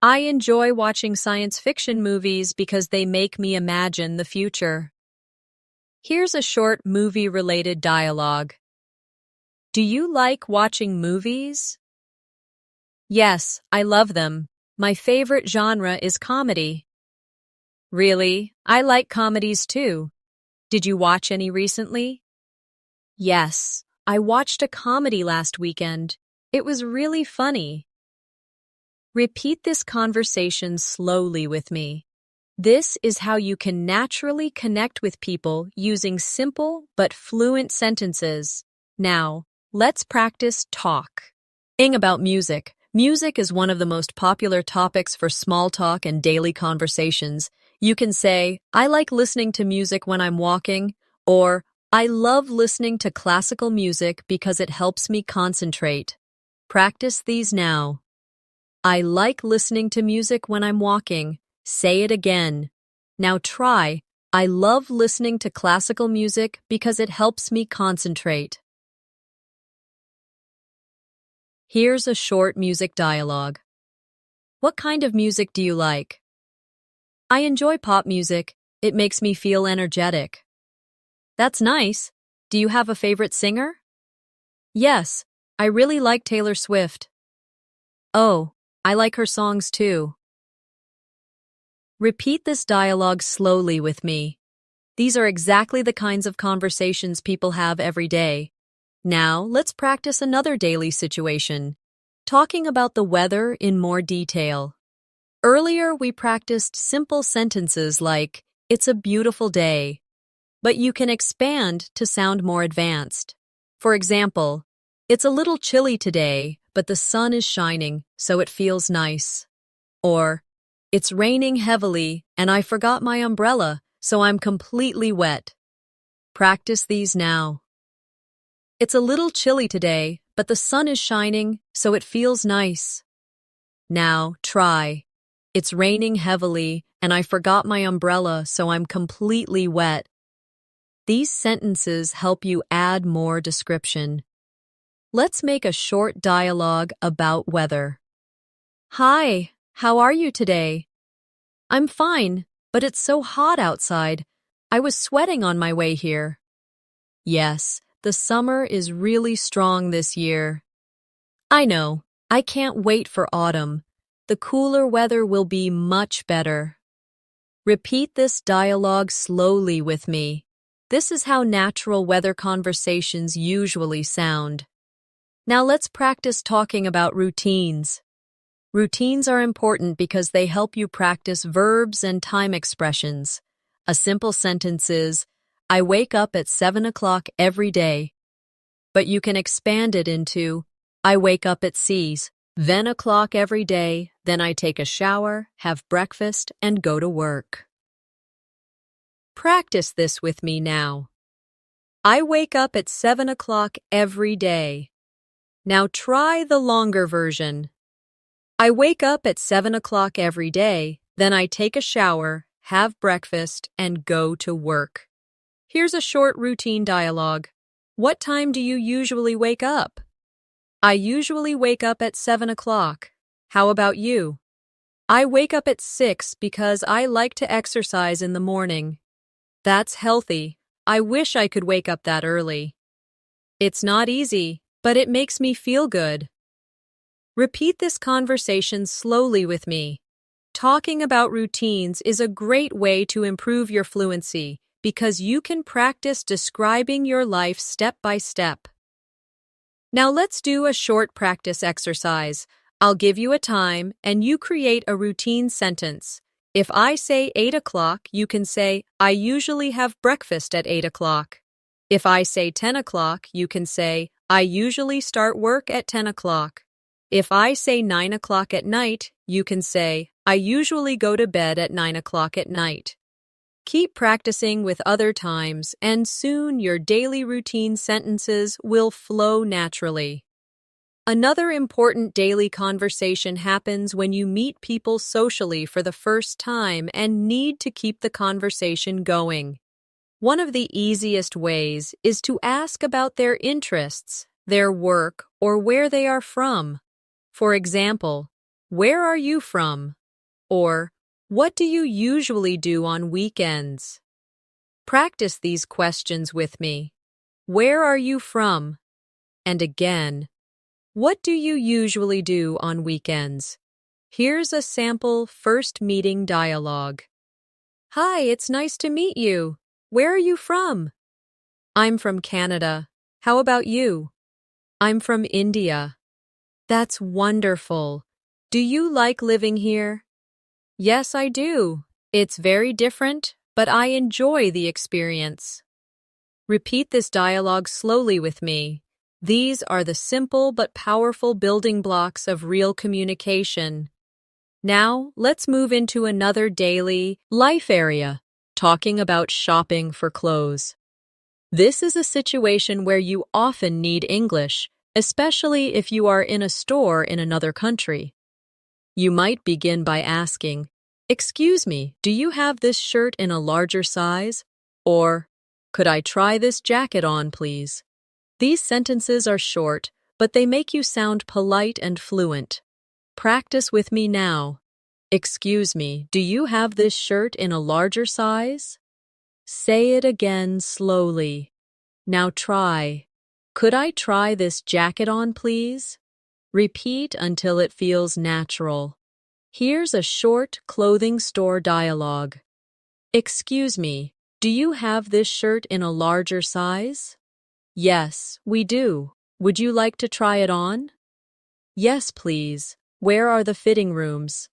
I enjoy watching science fiction movies because they make me imagine the future. Here's a short movie-related dialogue. Do you like watching movies? Yes, I love them. My favorite genre is comedy. Really? I like comedies too. Did you watch any recently? Yes, I watched a comedy last weekend. It was really funny. Repeat this conversation slowly with me. This is how you can naturally connect with people using simple but fluent sentences. Now, let's practice talk. About music. Music is one of the most popular topics for small talk and daily conversations. You can say, I like listening to music when I'm walking, or I love listening to classical music because it helps me concentrate. Practice these now. I like listening to music when I'm walking. Say it again. Now try, I love listening to classical music because it helps me concentrate. Here's a short music dialogue. What kind of music do you like? I enjoy pop music. It makes me feel energetic. That's nice. Do you have a favorite singer? Yes, I really like Taylor Swift. Oh, I like her songs too. Repeat this dialogue slowly with me. These are exactly the kinds of conversations people have every day. Now, let's practice another daily situation, talking about the weather in more detail. Earlier, we practiced simple sentences like, it's a beautiful day, but you can expand to sound more advanced. For example, it's a little chilly today, but the sun is shining, so it feels nice. Or, it's raining heavily, and I forgot my umbrella, so I'm completely wet. Practice these now. It's a little chilly today, but the sun is shining, so it feels nice. Now, try. It's raining heavily, and I forgot my umbrella, so I'm completely wet. These sentences help you add more description. Let's make a short dialogue about weather. Hi, how are you today? I'm fine, but it's so hot outside. I was sweating on my way here. Yes, the summer is really strong this year. I know. I can't wait for autumn. The cooler weather will be much better. Repeat this dialogue slowly with me. This is how natural weather conversations usually sound. Now let's practice talking about routines. Routines are important because they help you practice verbs and time expressions. A simple sentence is, I wake up at 7 o'clock every day. But you can expand it into, I wake up at then o'clock every day, then I take a shower, have breakfast, and go to work. Practice this with me now. I wake up at 7 o'clock every day. Now try the longer version. I wake up at 7 o'clock every day, then I take a shower, have breakfast, and go to work. Here's a short routine dialogue. What time do you usually wake up? I usually wake up at 7 o'clock. How about you? I wake up at 6 because I like to exercise in the morning. That's healthy. I wish I could wake up that early. It's not easy, but it makes me feel good. Repeat this conversation slowly with me. Talking about routines is a great way to improve your fluency because you can practice describing your life step by step. Now let's do a short practice exercise. I'll give you a time and you create a routine sentence. If I say 8 o'clock, you can say, I usually have breakfast at 8 o'clock. If I say 10 o'clock, you can say, I usually start work at 10 o'clock. If I say 9 o'clock at night, you can say, I usually go to bed at 9 o'clock at night. Keep practicing with other times, and soon your daily routine sentences will flow naturally. Another important daily conversation happens when you meet people socially for the first time and need to keep the conversation going. One of the easiest ways is to ask about their interests, their work, or where they are from. For example, Where are you from? Or, what do you usually do on weekends? Practice these questions with me. Where are you from? And again, what do you usually do on weekends? Here's a sample first meeting dialogue. Hi, it's nice to meet you. Where are you from? I'm from Canada. How about you? I'm from India. That's wonderful. Do you like living here? Yes, I do. It's very different, but I enjoy the experience. Repeat this dialogue slowly with me. These are the simple but powerful building blocks of real communication. Now, let's move into another daily life area, talking about shopping for clothes. This is a situation where you often need English, especially if you are in a store in another country. You might begin by asking, "Excuse me, do you have this shirt in a larger size?" Or, "Could I try this jacket on, please?" These sentences are short, but they make you sound polite and fluent. Practice with me now. Excuse me, do you have this shirt in a larger size? Say it again slowly. Now try. Could I try this jacket on, please? Repeat until it feels natural. Here's a short clothing store dialogue. Excuse me, do you have this shirt in a larger size? Yes, we do. Would you like to try it on? Yes, please. Where are the fitting rooms?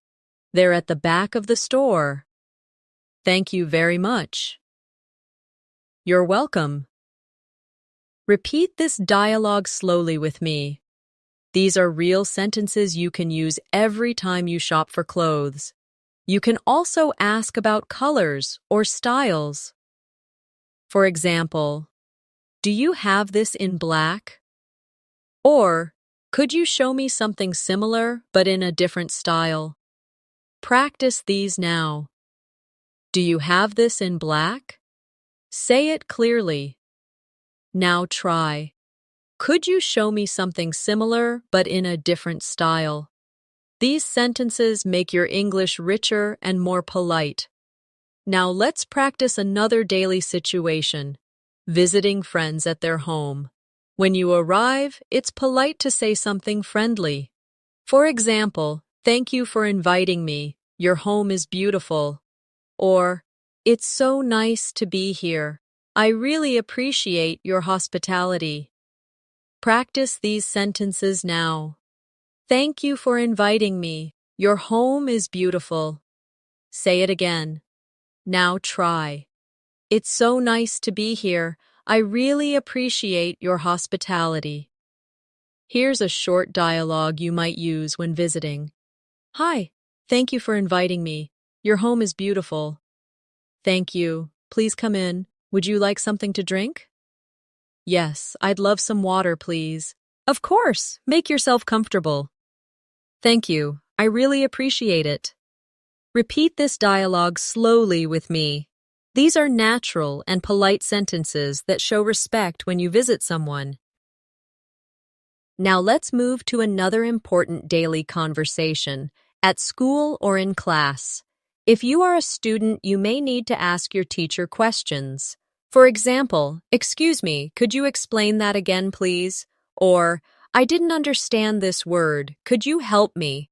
They're at the back of the store. Thank you very much. You're welcome. Repeat this dialogue slowly with me. These are real sentences you can use every time you shop for clothes. You can also ask about colors or styles. For example, do you have this in black? Or, could you show me something similar but in a different style? Practice these now. Do you have this in black? Say it clearly. Now try. Could you show me something similar but in a different style? These sentences make your English richer and more polite. Now let's practice another daily situation, visiting friends at their home. When you arrive, it's polite to say something friendly. For example, thank you for inviting me. Your home is beautiful. Or, it's so nice to be here. I really appreciate your hospitality. Practice these sentences now. Thank you for inviting me. Your home is beautiful. Say it again. Now try. It's so nice to be here. I really appreciate your hospitality. Here's a short dialogue you might use when visiting. Hi, thank you for inviting me. Your home is beautiful. Thank you. Please come in. Would you like something to drink? Yes, I'd love some water, please. Of course, make yourself comfortable. Thank you. I really appreciate it. Repeat this dialogue slowly with me. These are natural and polite sentences that show respect when you visit someone. Now let's move to another important daily conversation, at school or in class. If you are a student, you may need to ask your teacher questions. For example, excuse me, could you explain that again, please? Or, I didn't understand this word. Could you help me?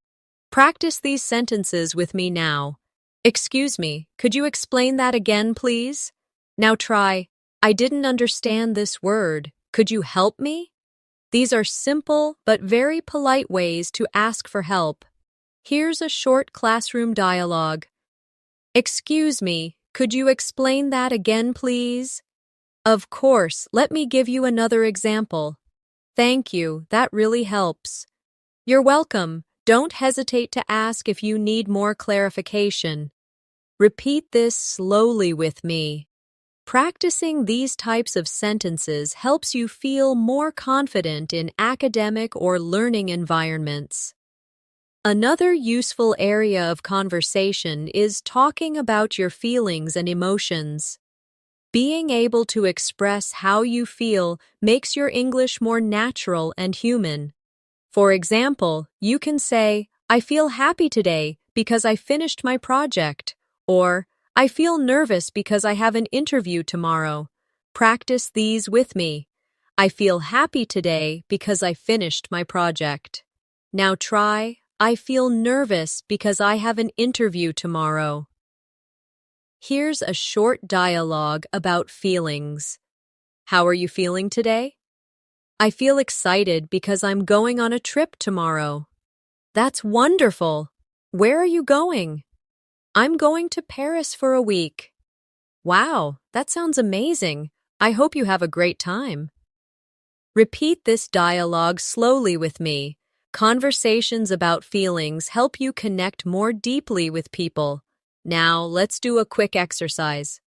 Practice these sentences with me now. Excuse me, could you explain that again, please? Now try, I didn't understand this word. Could you help me? These are simple but very polite ways to ask for help. Here's a short classroom dialogue. Excuse me, could you explain that again, please? Of course, let me give you another example. Thank you, that really helps. You're welcome. Don't hesitate to ask if you need more clarification. Repeat this slowly with me. Practicing these types of sentences helps you feel more confident in academic or learning environments. Another useful area of conversation is talking about your feelings and emotions. Being able to express how you feel makes your English more natural and human. For example, you can say, I feel happy today because I finished my project. Or, I feel nervous because I have an interview tomorrow. Practice these with me. I feel happy today because I finished my project. Now try, I feel nervous because I have an interview tomorrow. Here's a short dialogue about feelings. How are you feeling today? I feel excited because I'm going on a trip tomorrow. That's wonderful. Where are you going? I'm going to Paris for a week. Wow, that sounds amazing. I hope you have a great time. Repeat this dialogue slowly with me. Conversations about feelings help you connect more deeply with people. Now, let's do a quick exercise.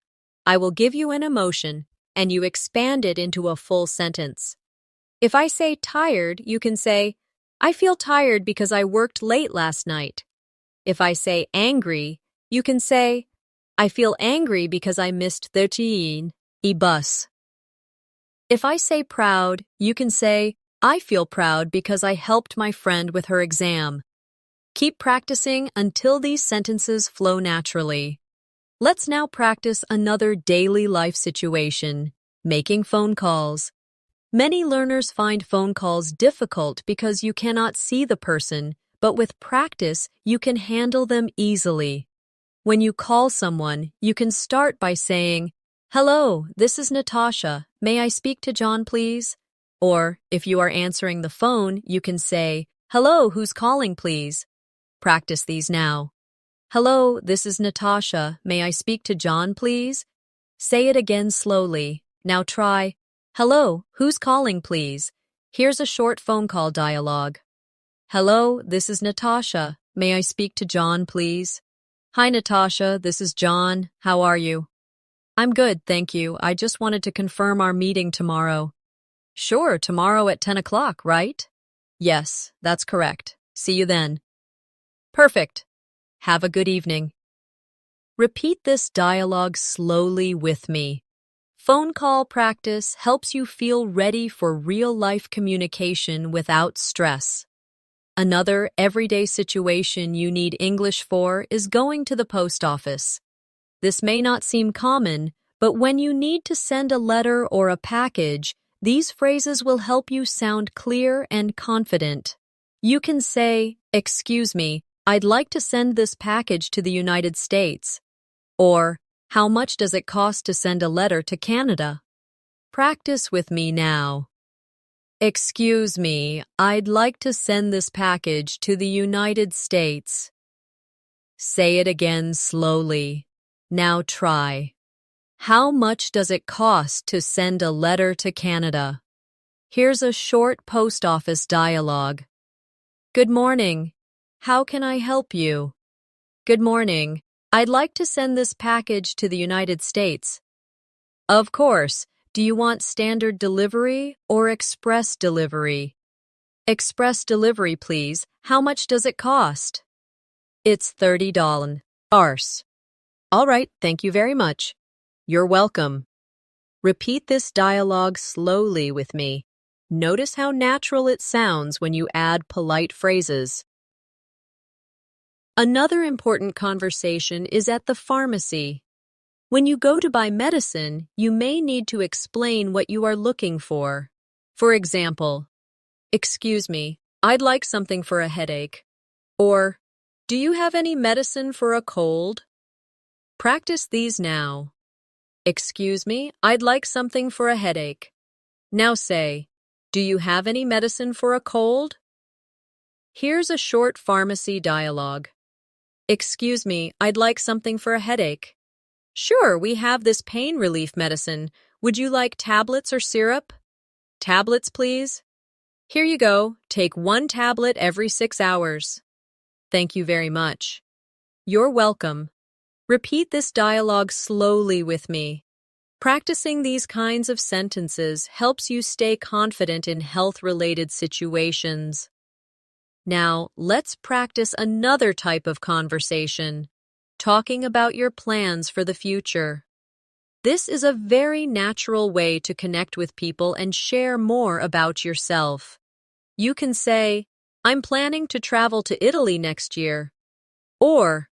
I will give you an emotion, and you expand it into a full sentence. If I say tired, you can say, I feel tired because I worked late last night. If I say angry, you can say, I feel angry because I missed the bus. If I say proud, you can say, I feel proud because I helped my friend with her exam. Keep practicing until these sentences flow naturally. Let's now practice another daily life situation, making phone calls. Many learners find phone calls difficult because you cannot see the person, but with practice, you can handle them easily. When you call someone, you can start by saying, Hello, this is Natasha. May I speak to John, please? Or, if you are answering the phone, you can say, Hello, who's calling, please? Practice these now. Hello, this is Natasha. May I speak to John, please? Say it again slowly. Now try, Hello, who's calling, please? Here's a short phone call dialogue. Hello, this is Natasha. May I speak to John, please? Hi, Natasha. This is John. How are you? I'm good, thank you. I just wanted to confirm our meeting tomorrow. Sure, tomorrow at 10 o'clock, right? Yes, that's correct. See you then. Perfect. Have a good evening. Repeat this dialogue slowly with me. Phone call practice helps you feel ready for real-life communication without stress. Another everyday situation you need English for is going to the post office. This may not seem common, but when you need to send a letter or a package, these phrases will help you sound clear and confident. You can say, Excuse me, I'd like to send this package to the United States. Or, How much does it cost to send a letter to Canada? Practice with me now. Excuse me, I'd like to send this package to the United States. Say it again slowly. Now try. How much does it cost to send a letter to Canada? Here's a short post office dialogue. Good morning. How can I help you? Good morning. I'd like to send this package to the United States. Of course. Do you want standard delivery or express delivery? Express delivery, please. How much does it cost? It's $30. All right, thank you very much. You're welcome. Repeat this dialogue slowly with me. Notice how natural it sounds when you add polite phrases. Another important conversation is at the pharmacy. When you go to buy medicine, you may need to explain what you are looking for. For example, Excuse me, I'd like something for a headache. Or, Do you have any medicine for a cold? Practice these now. Excuse me, I'd like something for a headache. Now say, Do you have any medicine for a cold? Here's a short pharmacy dialogue. Excuse me, I'd like something for a headache. Sure, we have this pain relief medicine. Would you like tablets or syrup? Tablets, please. Here you go. Take 1 tablet every 6 hours. Thank you very much. You're welcome. Repeat this dialogue slowly with me. Practicing these kinds of sentences helps you stay confident in health-related situations. Now, let's practice another type of conversation, talking about your plans for the future. This is a very natural way to connect with people and share more about yourself. You can say, I'm planning to travel to Italy next year. Or,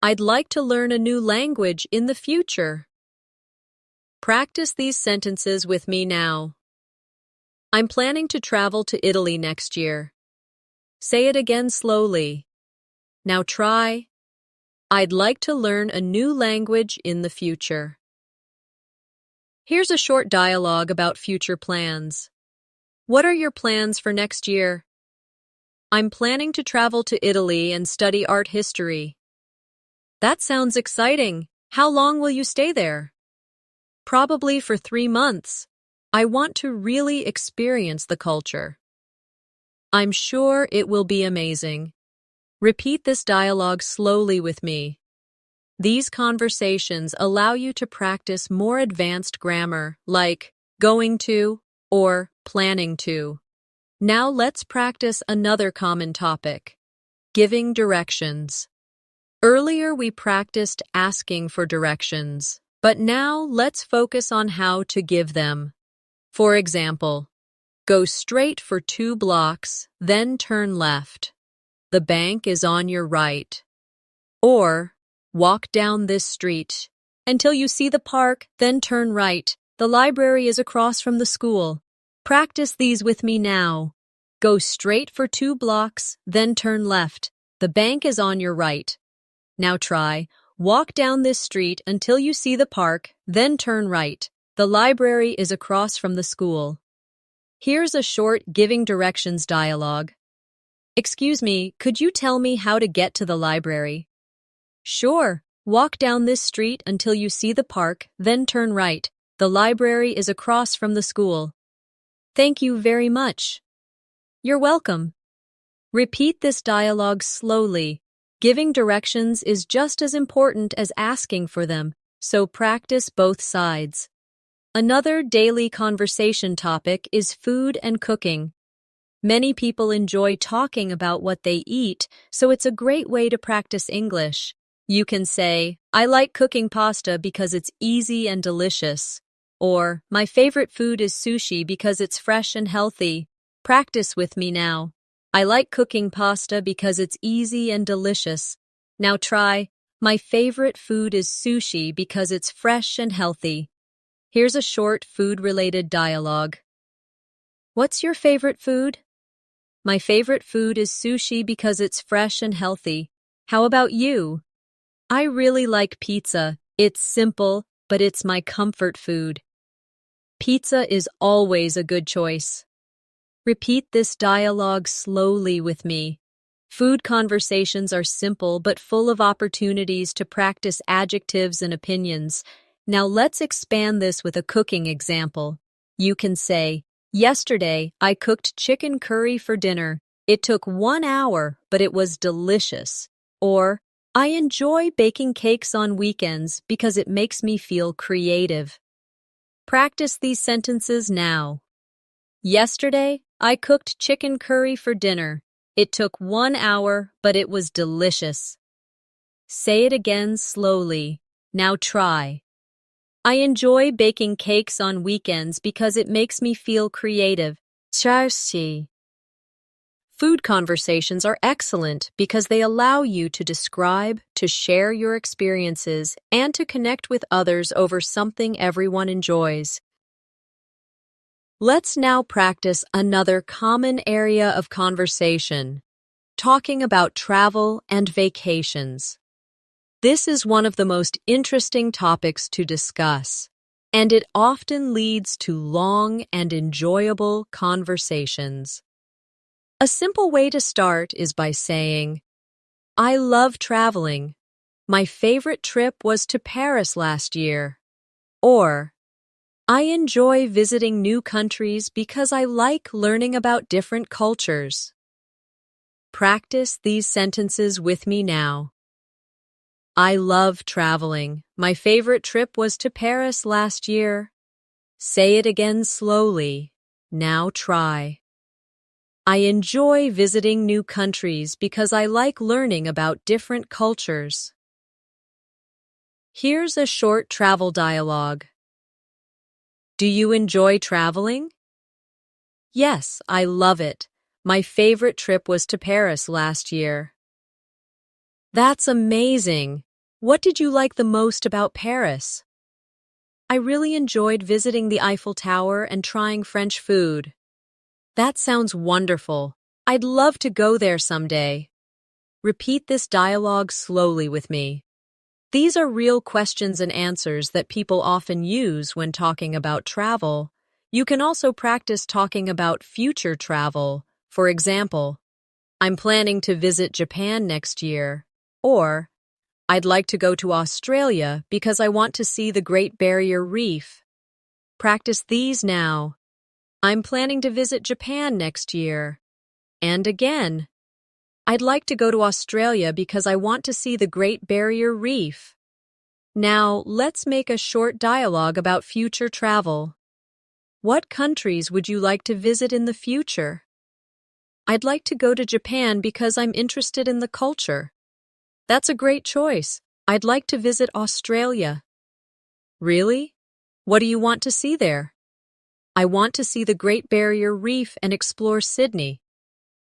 I'd like to learn a new language in the future. Practice these sentences with me now. I'm planning to travel to Italy next year. Say it again slowly. Now try. I'd like to learn a new language in the future. Here's a short dialogue about future plans. What are your plans for next year? I'm planning to travel to Italy and study art history. That sounds exciting. How long will you stay there? Probably for 3 months. I want to really experience the culture. I'm sure it will be amazing. Repeat this dialogue slowly with me. These conversations allow you to practice more advanced grammar like going to or planning to. Now let's practice another common topic, giving directions. Earlier we practiced asking for directions, but now let's focus on how to give them. For example, go straight for 2 blocks, then turn left. The bank is on your right. Or, walk down this street until you see the park, then turn right. The library is across from the school. Practice these with me now. Go straight for 2 blocks, then turn left. The bank is on your right. Now try, walk down this street until you see the park, then turn right. The library is across from the school. Here's a short giving directions dialogue. Excuse me, could you tell me how to get to the library? Sure. Walk down this street until you see the park, then turn right. The library is across from the school. Thank you very much. You're welcome. Repeat this dialogue slowly. Giving directions is just as important as asking for them, so practice both sides. Another daily conversation topic is food and cooking. Many people enjoy talking about what they eat, so it's a great way to practice English. You can say, I like cooking pasta because it's easy and delicious. Or, my favorite food is sushi because it's fresh and healthy. Practice with me now. I like cooking pasta because it's easy and delicious. Now try, my favorite food is sushi because it's fresh and healthy. Here's a short food-related dialogue. What's your favorite food? My favorite food is sushi because it's fresh and healthy. How about you? I really like pizza. It's simple, but it's my comfort food. Pizza is always a good choice. Repeat this dialogue slowly with me. Food conversations are simple but full of opportunities to practice adjectives and opinions. Now let's expand this with a cooking example. You can say, yesterday, I cooked chicken curry for dinner. It took 1 hour, but it was delicious. Or, I enjoy baking cakes on weekends because it makes me feel creative. Practice these sentences now. Yesterday, I cooked chicken curry for dinner. It took 1 hour, but it was delicious. Say it again slowly. Now try. I enjoy baking cakes on weekends because it makes me feel creative. Food conversations are excellent because they allow you to describe, to share your experiences, and to connect with others over something everyone enjoys. Let's now practice another common area of conversation, talking about travel and vacations. This is one of the most interesting topics to discuss, and it often leads to long and enjoyable conversations. A simple way to start is by saying, I love traveling. My favorite trip was to Paris last year. Or, I enjoy visiting new countries because I like learning about different cultures. Practice these sentences with me now. I love traveling. My favorite trip was to Paris last year. Say it again slowly. Now try. I enjoy visiting new countries because I like learning about different cultures. Here's a short travel dialogue. Do you enjoy traveling? Yes, I love it. My favorite trip was to Paris last year. That's amazing. What did you like the most about Paris? I really enjoyed visiting the Eiffel Tower and trying French food. That sounds wonderful. I'd love to go there someday. Repeat this dialogue slowly with me. These are real questions and answers that people often use when talking about travel. You can also practice talking about future travel. For example, I'm planning to visit Japan next year. Or, I'd like to go to Australia because I want to see the Great Barrier Reef. Practice these now. I'm planning to visit Japan next year. And again, I'd like to go to Australia because I want to see the Great Barrier Reef. Now, let's make a short dialogue about future travel. What countries would you like to visit in the future? I'd like to go to Japan because I'm interested in the culture. That's a great choice. I'd like to visit Australia. Really? What do you want to see there? I want to see the Great Barrier Reef and explore Sydney.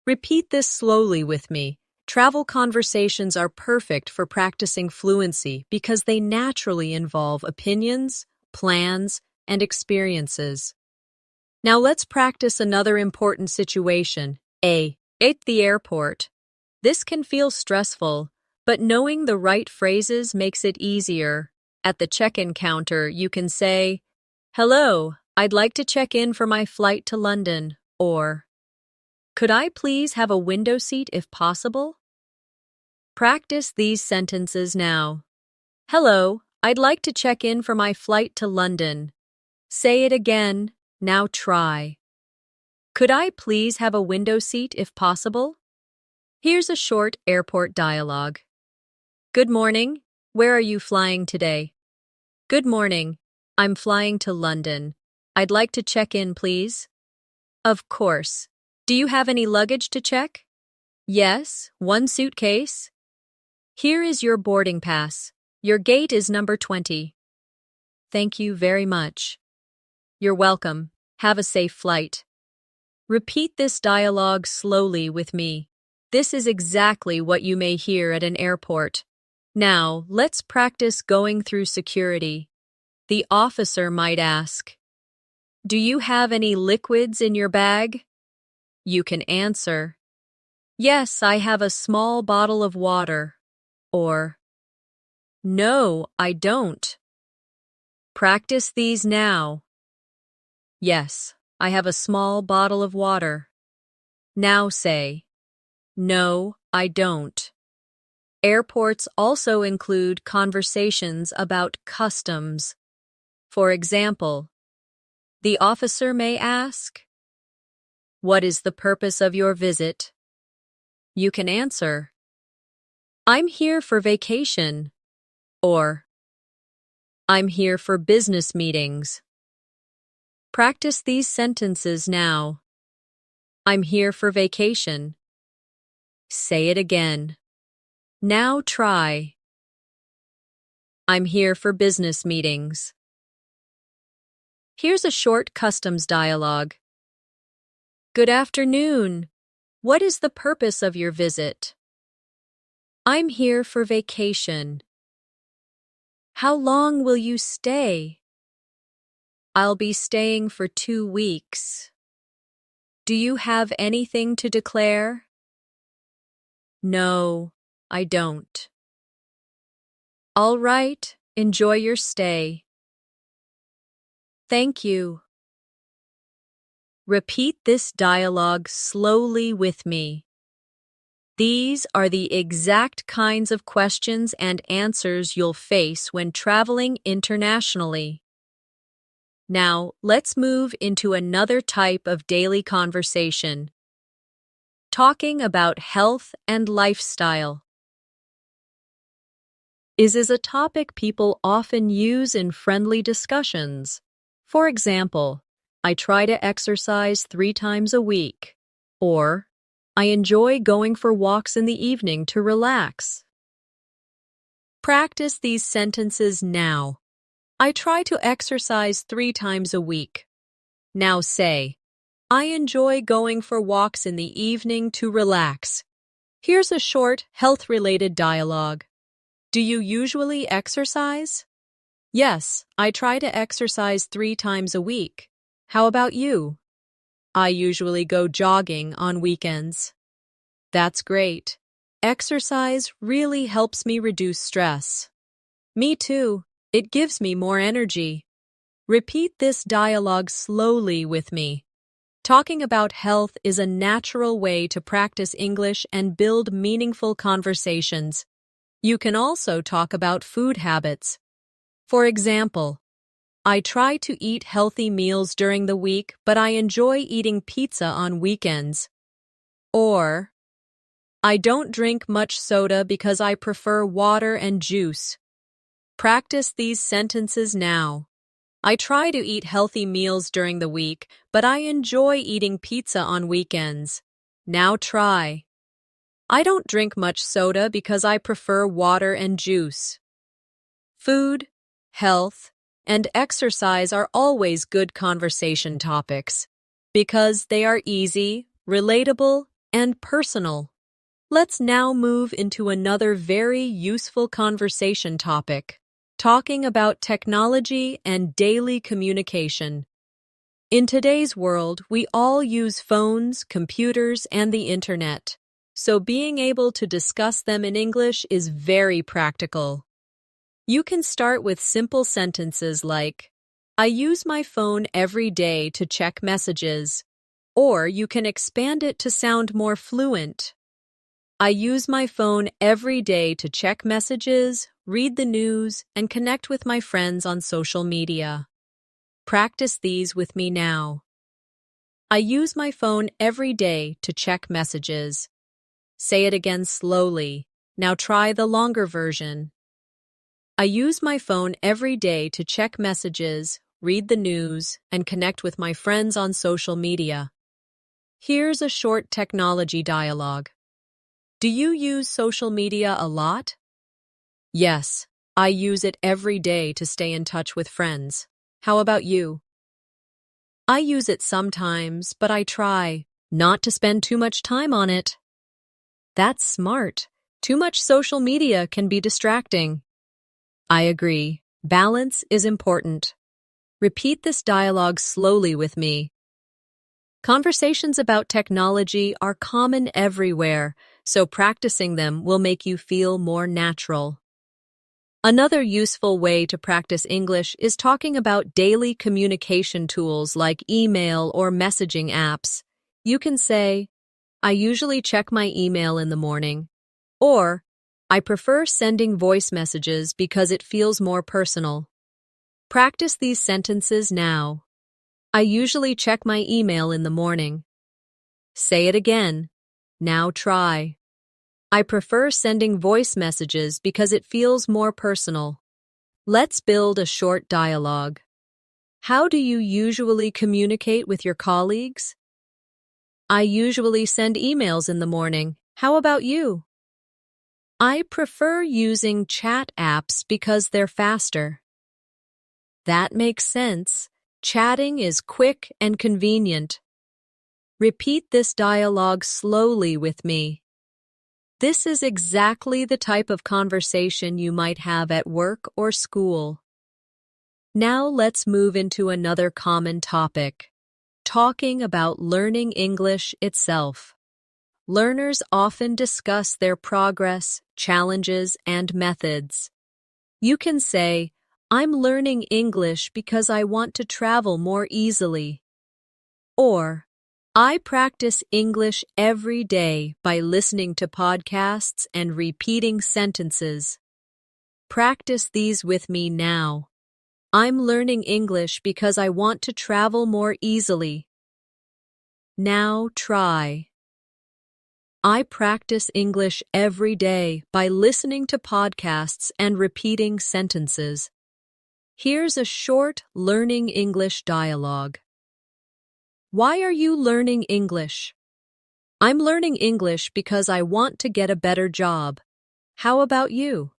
Repeat this slowly with me. Travel conversations are perfect for practicing fluency because they naturally involve opinions, plans, and experiences. Now let's practice another important situation. At the airport. This can feel stressful, but knowing the right phrases makes it easier. At the check-in counter, you can say, "Hello, I'd like to check in for my flight to London," or, "Could I please have a window seat if possible?" Practice these sentences now. "Hello, I'd like to check in for my flight to London." Say it again. Now try. "Could I please have a window seat if possible?" Here's a short airport dialogue. Good morning. Where are you flying today? Good morning. I'm flying to London. I'd like to check in, please. Of course. Do you have any luggage to check? Yes, one suitcase. Here is your boarding pass. Your gate is number 20. Thank you very much. You're welcome. Have a safe flight. Repeat this dialogue slowly with me. This is exactly what you may hear at an airport. Now, let's practice going through security. The officer might ask, "Do you have any liquids in your bag?" You can answer, "Yes, I have a small bottle of water," or, "No, I don't." Practice these now. Yes, I have a small bottle of water. Now say, "No, I don't." Airports also include conversations about customs. For example, the officer may ask, "What is the purpose of your visit?" You can answer, "I'm here for vacation," or "I'm here for business meetings." Practice these sentences now. I'm here for vacation. Say it again. Now try. I'm here for business meetings. Here's a short customs dialogue. Good afternoon. What is the purpose of your visit? I'm here for vacation. How long will you stay? I'll be staying for 2 weeks. Do you have anything to declare? No, I don't. All right, enjoy your stay. Thank you. Repeat this dialogue slowly with me. These are the exact kinds of questions and answers you'll face when traveling internationally. Now, let's move into another type of daily conversation. Talking about health and lifestyle. Is a topic people often use in friendly discussions. For example, I try to exercise 3 times a week, or I enjoy going for walks in the evening to relax. Practice these sentences now. I try to exercise 3 times a week. Now say, I enjoy going for walks in the evening to relax. Here's a short, health-related dialogue. Do you usually exercise? Yes, I try to exercise 3 times a week. How about you? I usually go jogging on weekends. That's great. Exercise really helps me reduce stress. Me too. It gives me more energy. Repeat this dialogue slowly with me. Talking about health is a natural way to practice English and build meaningful conversations. You can also talk about food habits. For example, I try to eat healthy meals during the week, but I enjoy eating pizza on weekends. Or, I don't drink much soda because I prefer water and juice. Practice these sentences now. I try to eat healthy meals during the week, but I enjoy eating pizza on weekends. Now try. I don't drink much soda because I prefer water and juice. Food, health, and exercise are always good conversation topics because they are easy, relatable, and personal. Let's now move into another very useful conversation topic, talking about technology and daily communication. In today's world, we all use phones, computers, and the internet, so being able to discuss them in English is very practical. You can start with simple sentences like, I use my phone every day to check messages, or you can expand it to sound more fluent. I use my phone every day to check messages, read the news, and connect with my friends on social media. Practice these with me now. I use my phone every day to check messages. Say it again slowly. Now try the longer version. I use my phone every day to check messages, read the news, and connect with my friends on social media. Here's a short technology dialogue. Do you use social media a lot? Yes, I use it every day to stay in touch with friends. How about you? I use it sometimes, but I try not to spend too much time on it. That's smart. Too much social media can be distracting. I agree. Balance is important. Repeat this dialogue slowly with me. Conversations about technology are common everywhere, so practicing them will make you feel more natural. Another useful way to practice English is talking about daily communication tools like email or messaging apps. You can say, I usually check my email in the morning, or I prefer sending voice messages because it feels more personal. Practice these sentences now. I usually check my email in the morning. Say it again. Now try. I prefer sending voice messages because it feels more personal. Let's build a short dialogue. How do you usually communicate with your colleagues? I usually send emails in the morning. How about you? I prefer using chat apps because they're faster. That makes sense. Chatting is quick and convenient. Repeat this dialogue slowly with me. This is exactly the type of conversation you might have at work or school. Now let's move into another common topic, talking about learning English itself. Learners often discuss their progress, challenges, and methods. You can say, I'm learning English because I want to travel more easily. Or, I practice English every day by listening to podcasts and repeating sentences. Practice these with me now. I'm learning English because I want to travel more easily. Now try. I practice English every day by listening to podcasts and repeating sentences. Here's a short learning English dialogue. Why are you learning English? I'm learning English because I want to get a better job. How about you?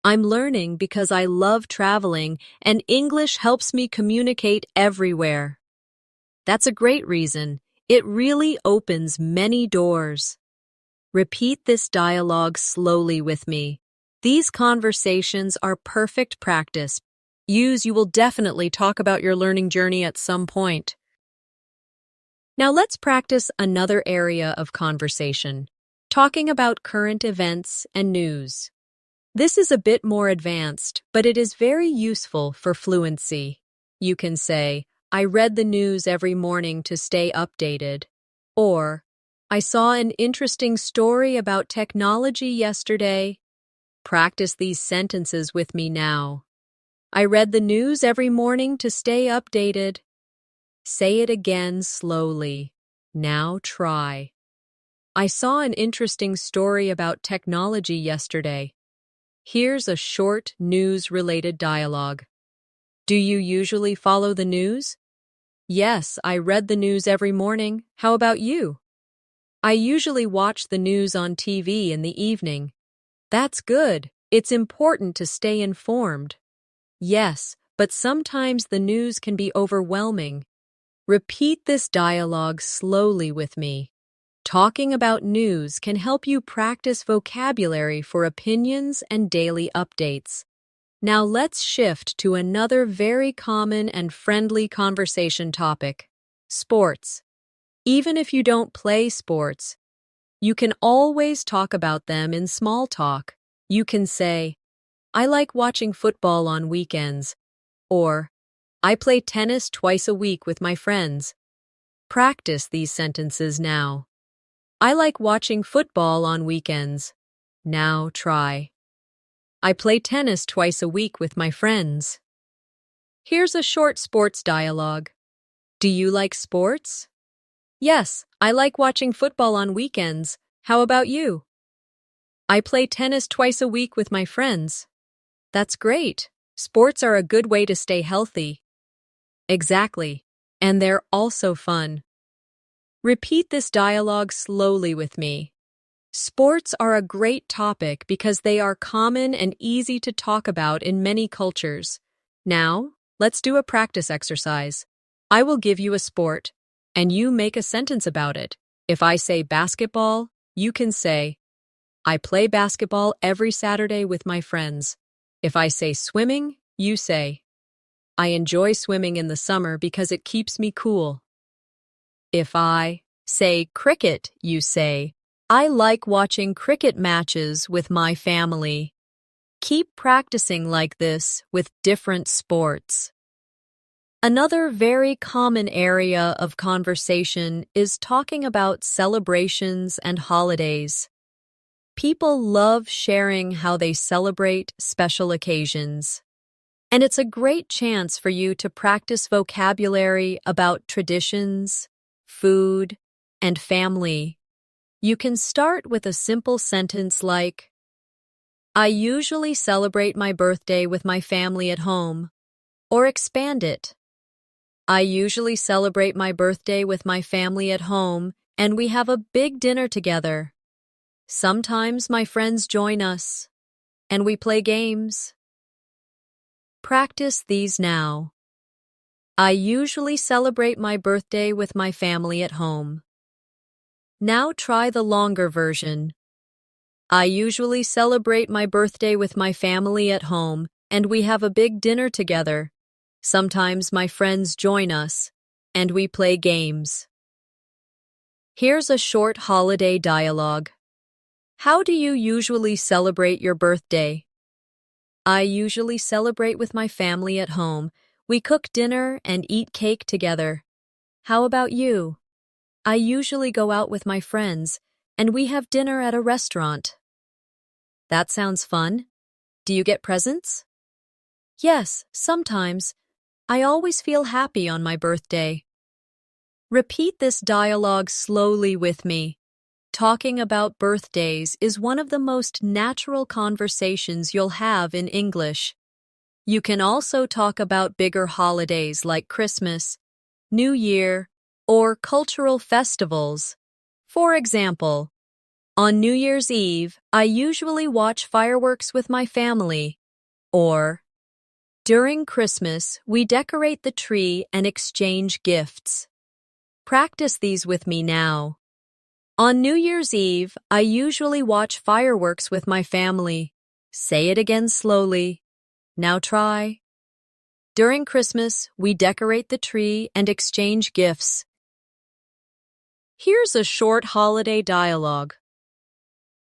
I'm learning because I love traveling and English helps me communicate everywhere. That's a great reason. It really opens many doors. Repeat this dialogue slowly with me. These conversations are perfect practice. You will definitely talk about your learning journey at some point. Now let's practice another area of conversation, talking about current events and news. This is a bit more advanced, but it is very useful for fluency. You can say, I read the news every morning to stay updated. Or, I saw an interesting story about technology yesterday. Practice these sentences with me now. I read the news every morning to stay updated. Say it again slowly. Now try. I saw an interesting story about technology yesterday. Here's a short news-related dialogue. Do you usually follow the news? Yes, I read the news every morning. How about you? I usually watch the news on TV in the evening. That's good. It's important to stay informed. Yes, but sometimes the news can be overwhelming. Repeat this dialogue slowly with me. Talking about news can help you practice vocabulary for opinions and daily updates. Now let's shift to another very common and friendly conversation topic, sports. Even if you don't play sports, you can always talk about them in small talk. You can say, I like watching football on weekends, or I play tennis twice a week with my friends. Practice these sentences now. I like watching football on weekends. Now try. I play tennis twice a week with my friends. Here's a short sports dialogue. Do you like sports? Yes, I like watching football on weekends. How about you? I play tennis twice a week with my friends. That's great. Sports are a good way to stay healthy. Exactly. And they're also fun. Repeat this dialogue slowly with me. Sports are a great topic because they are common and easy to talk about in many cultures. Now, let's do a practice exercise. I will give you a sport, and you make a sentence about it. If I say basketball, you can say, I play basketball every Saturday with my friends. If I say swimming, you say, I enjoy swimming in the summer because it keeps me cool. If I say cricket, you say, I like watching cricket matches with my family. Keep practicing like this with different sports. Another very common area of conversation is talking about celebrations and holidays. People love sharing how they celebrate special occasions. And it's a great chance for you to practice vocabulary about traditions, food, and family. You can start with a simple sentence like, I usually celebrate my birthday with my family at home, or expand it. I usually celebrate my birthday with my family at home, and we have a big dinner together. Sometimes my friends join us, and we play games. Practice these now. I usually celebrate my birthday with my family at home. Now try the longer version. I usually celebrate my birthday with my family at home, and we have a big dinner together. Sometimes my friends join us, and we play games. Here's a short holiday dialogue. How do you usually celebrate your birthday? I usually celebrate with my family at home. We cook dinner and eat cake together. How about you? I usually go out with my friends, and we have dinner at a restaurant. That sounds fun. Do you get presents? Yes, sometimes. I always feel happy on my birthday. Repeat this dialogue slowly with me. Talking about birthdays is one of the most natural conversations you'll have in English. You can also talk about bigger holidays like Christmas, New Year, or cultural festivals. For example, on New Year's Eve, I usually watch fireworks with my family. Or, during Christmas, we decorate the tree and exchange gifts. Practice these with me now. On New Year's Eve, I usually watch fireworks with my family. Say it again slowly. Now try. During Christmas, we decorate the tree and exchange gifts. Here's a short holiday dialogue.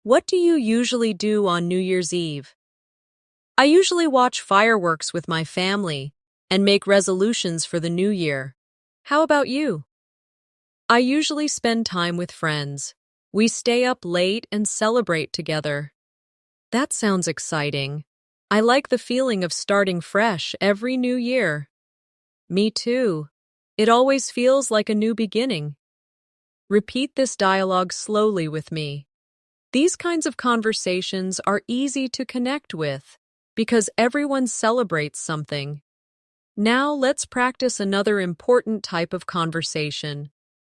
What do you usually do on New Year's Eve? I usually watch fireworks with my family and make resolutions for the new year. How about you? I usually spend time with friends. We stay up late and celebrate together. That sounds exciting. I like the feeling of starting fresh every new year. Me too. It always feels like a new beginning. Repeat this dialogue slowly with me. These kinds of conversations are easy to connect with because everyone celebrates something. Now let's practice another important type of conversation,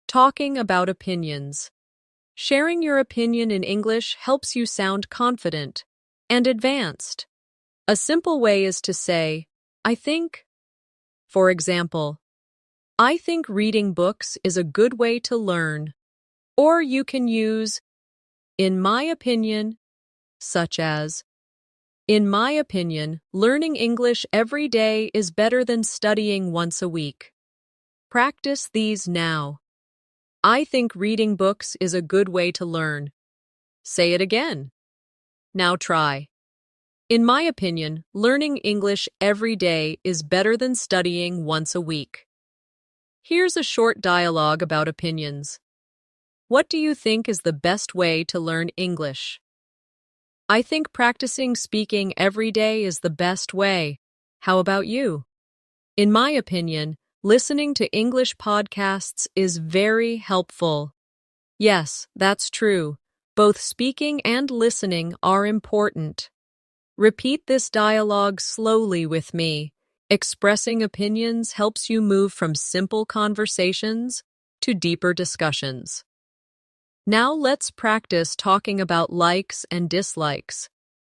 talking about opinions. Sharing your opinion in English helps you sound confident and advanced. A simple way is to say, I think. For example, I think reading books is a good way to learn. Or you can use, in my opinion, such as, in my opinion, learning English every day is better than studying once a week. Practice these now. I think reading books is a good way to learn. Say it again. Now try. In my opinion, learning English every day is better than studying once a week. Here's a short dialogue about opinions. What do you think is the best way to learn English? I think practicing speaking every day is the best way. How about you? In my opinion, listening to English podcasts is very helpful. Yes, that's true. Both speaking and listening are important. Repeat this dialogue slowly with me. Expressing opinions helps you move from simple conversations to deeper discussions. Now let's practice talking about likes and dislikes.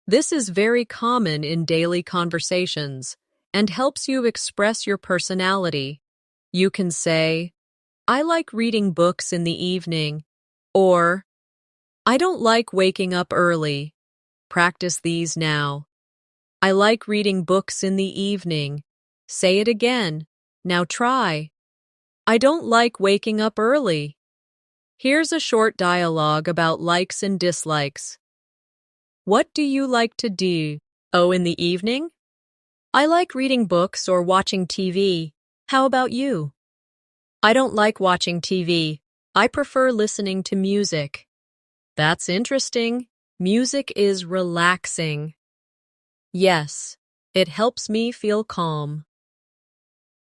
This is very common in daily conversations and helps you express your personality. You can say, I like reading books in the evening, or I don't like waking up early. Practice these now. I like reading books in the evening. Say it again. Now try. I don't like waking up early. Here's a short dialogue about likes and dislikes. What do you like to do? Oh, in the evening? I like reading books or watching TV. How about you? I don't like watching TV. I prefer listening to music. That's interesting. Music is relaxing. Yes, it helps me feel calm.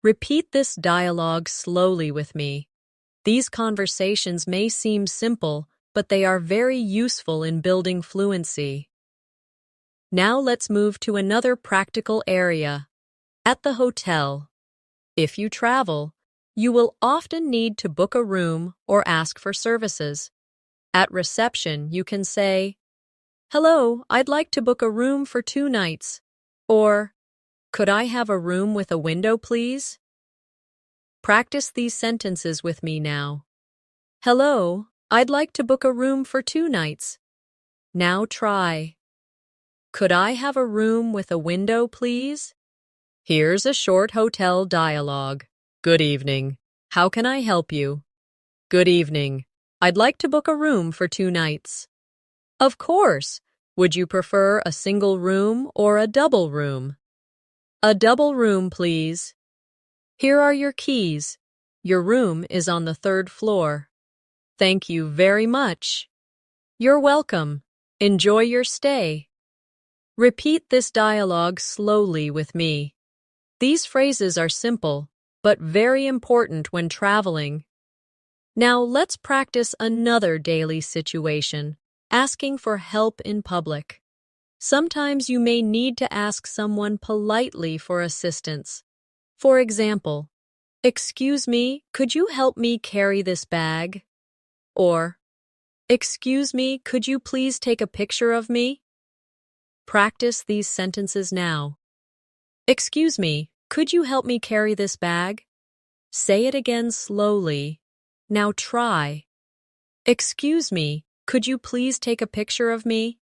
Repeat this dialogue slowly with me. These conversations may seem simple, but they are very useful in building fluency. Now let's move to another practical area. At the hotel. If you travel, you will often need to book a room or ask for services. At reception, you can say, Hello, I'd like to book a room for 2 nights. Or, could I have a room with a window, please? Practice these sentences with me now. Hello, I'd like to book a room for 2 nights. Now try. Could I have a room with a window, please? Here's a short hotel dialogue. Good evening. How can I help you? Good evening. I'd like to book a room for 2 nights. Of course. Would you prefer a single room or a double room? A double room, please. Here are your keys. Your room is on the 3rd floor. Thank you very much. You're welcome. Enjoy your stay. Repeat this dialogue slowly with me. These phrases are simple, but very important when traveling. Now let's practice another daily situation, asking for help in public. Sometimes you may need to ask someone politely for assistance. For example, excuse me, could you help me carry this bag? Or, excuse me, could you please take a picture of me? Practice these sentences now. Excuse me, could you help me carry this bag? Say it again slowly. Now try. Excuse me, could you please take a picture of me?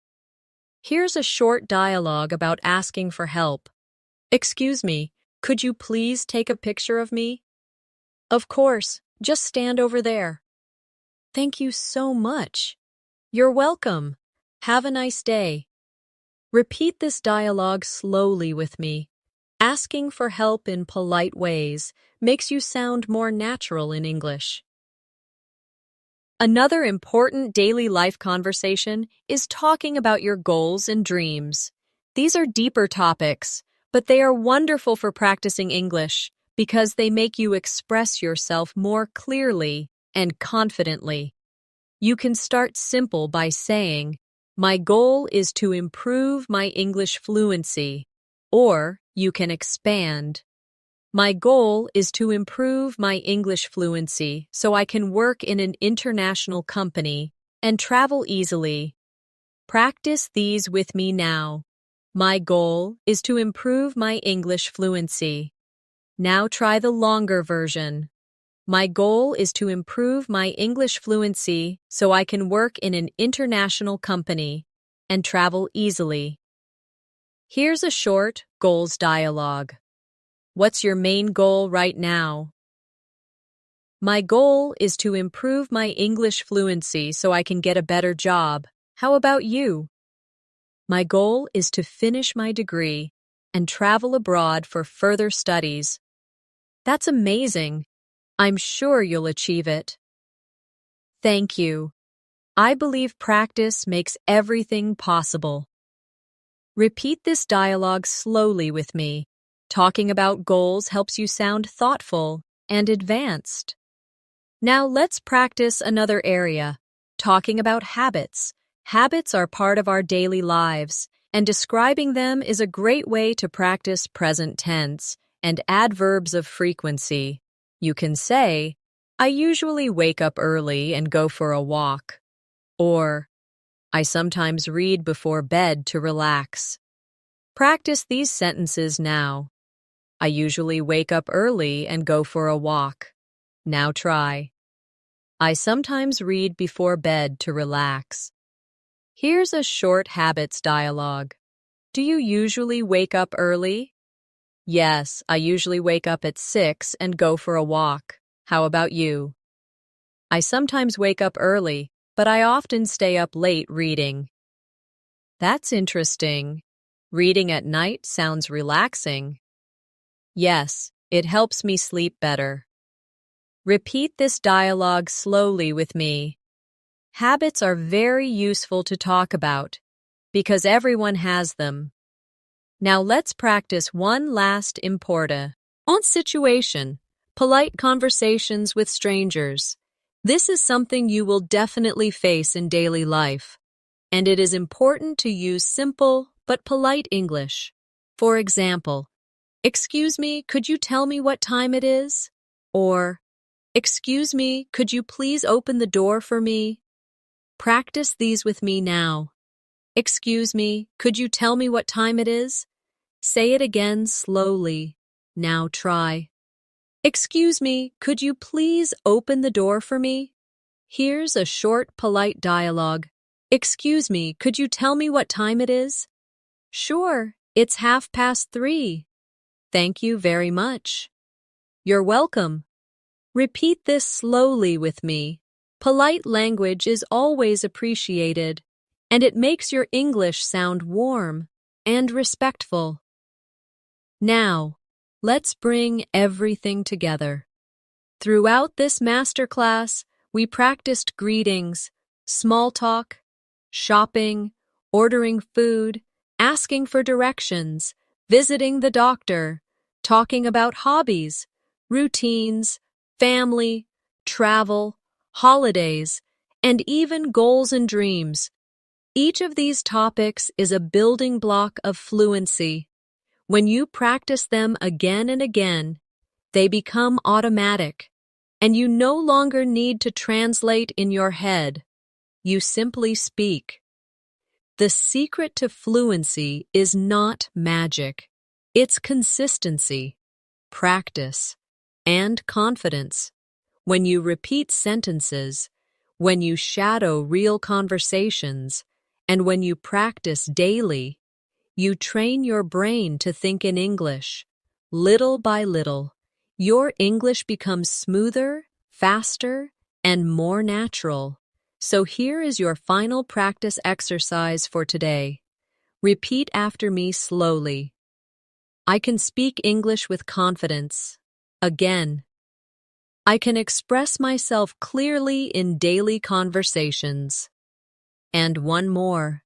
Here's a short dialogue about asking for help. Excuse me, could you please take a picture of me? Of course, just stand over there. Thank you so much. You're welcome. Have a nice day. Repeat this dialogue slowly with me. Asking for help in polite ways makes you sound more natural in English. Another important daily life conversation is talking about your goals and dreams. These are deeper topics, but they are wonderful for practicing English because they make you express yourself more clearly and confidently. You can start simple by saying, "My goal is to improve my English fluency," or you can expand. My goal is to improve my English fluency so I can work in an international company and travel easily. Practice these with me now. My goal is to improve my English fluency. Now try the longer version. My goal is to improve my English fluency so I can work in an international company and travel easily. Here's a short goals dialogue. What's your main goal right now? My goal is to improve my English fluency so I can get a better job. How about you? My goal is to finish my degree and travel abroad for further studies. That's amazing. I'm sure you'll achieve it. Thank you. I believe practice makes everything possible. Repeat this dialogue slowly with me. Talking about goals helps you sound thoughtful and advanced. Now let's practice another area, talking about habits. Habits are part of our daily lives, and describing them is a great way to practice present tense and adverbs of frequency. You can say, "I usually wake up early and go for a walk," or "I sometimes read before bed to relax." Practice these sentences now. I usually wake up early and go for a walk. Now try. I sometimes read before bed to relax. Here's a short habits dialogue. Do you usually wake up early? Yes, I usually wake up at 6 and go for a walk. How about you? I sometimes wake up early, but I often stay up late reading. That's interesting. Reading at night sounds relaxing. Yes, it helps me sleep better. Repeat this dialogue slowly with me. Habits are very useful to talk about because everyone has them. Now let's practice one last important situation, polite conversations with strangers. This is something you will definitely face in daily life, and it is important to use simple but polite English. For example, "Excuse me, could you tell me what time it is?" Or, "Excuse me, could you please open the door for me?" Practice these with me now. Excuse me, could you tell me what time it is? Say it again slowly. Now try. Excuse me, could you please open the door for me? Here's a short, polite dialogue. Excuse me, could you tell me what time it is? Sure, it's 3:30. Thank you very much. You're welcome. Repeat this slowly with me. Polite language is always appreciated, and it makes your English sound warm and respectful. Now, let's bring everything together. Throughout this masterclass, we practiced greetings, small talk, shopping, ordering food, asking for directions, visiting the doctor, talking about hobbies, routines, family, travel, holidays, and even goals and dreams. Each of these topics is a building block of fluency. When you practice them again and again, they become automatic, and you no longer need to translate in your head. You simply speak. The secret to fluency is not magic. It's consistency, practice, and confidence. When you repeat sentences, when you shadow real conversations, and when you practice daily, you train your brain to think in English. Little by little, your English becomes smoother, faster, and more natural. So here is your final practice exercise for today. Repeat after me slowly. I can speak English with confidence. Again. I can express myself clearly in daily conversations. And one more.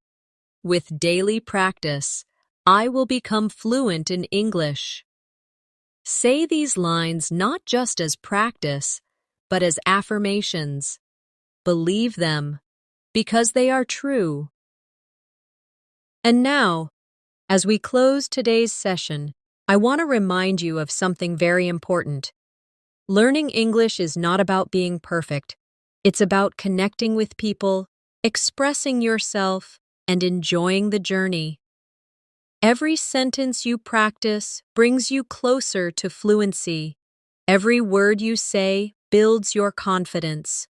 With daily practice, I will become fluent in English. Say these lines not just as practice, but as affirmations. Believe them, because they are true. And now, as we close today's session, I want to remind you of something very important. Learning English is not about being perfect. It's about connecting with people, expressing yourself, and enjoying the journey. Every sentence you practice brings you closer to fluency. Every word you say builds your confidence.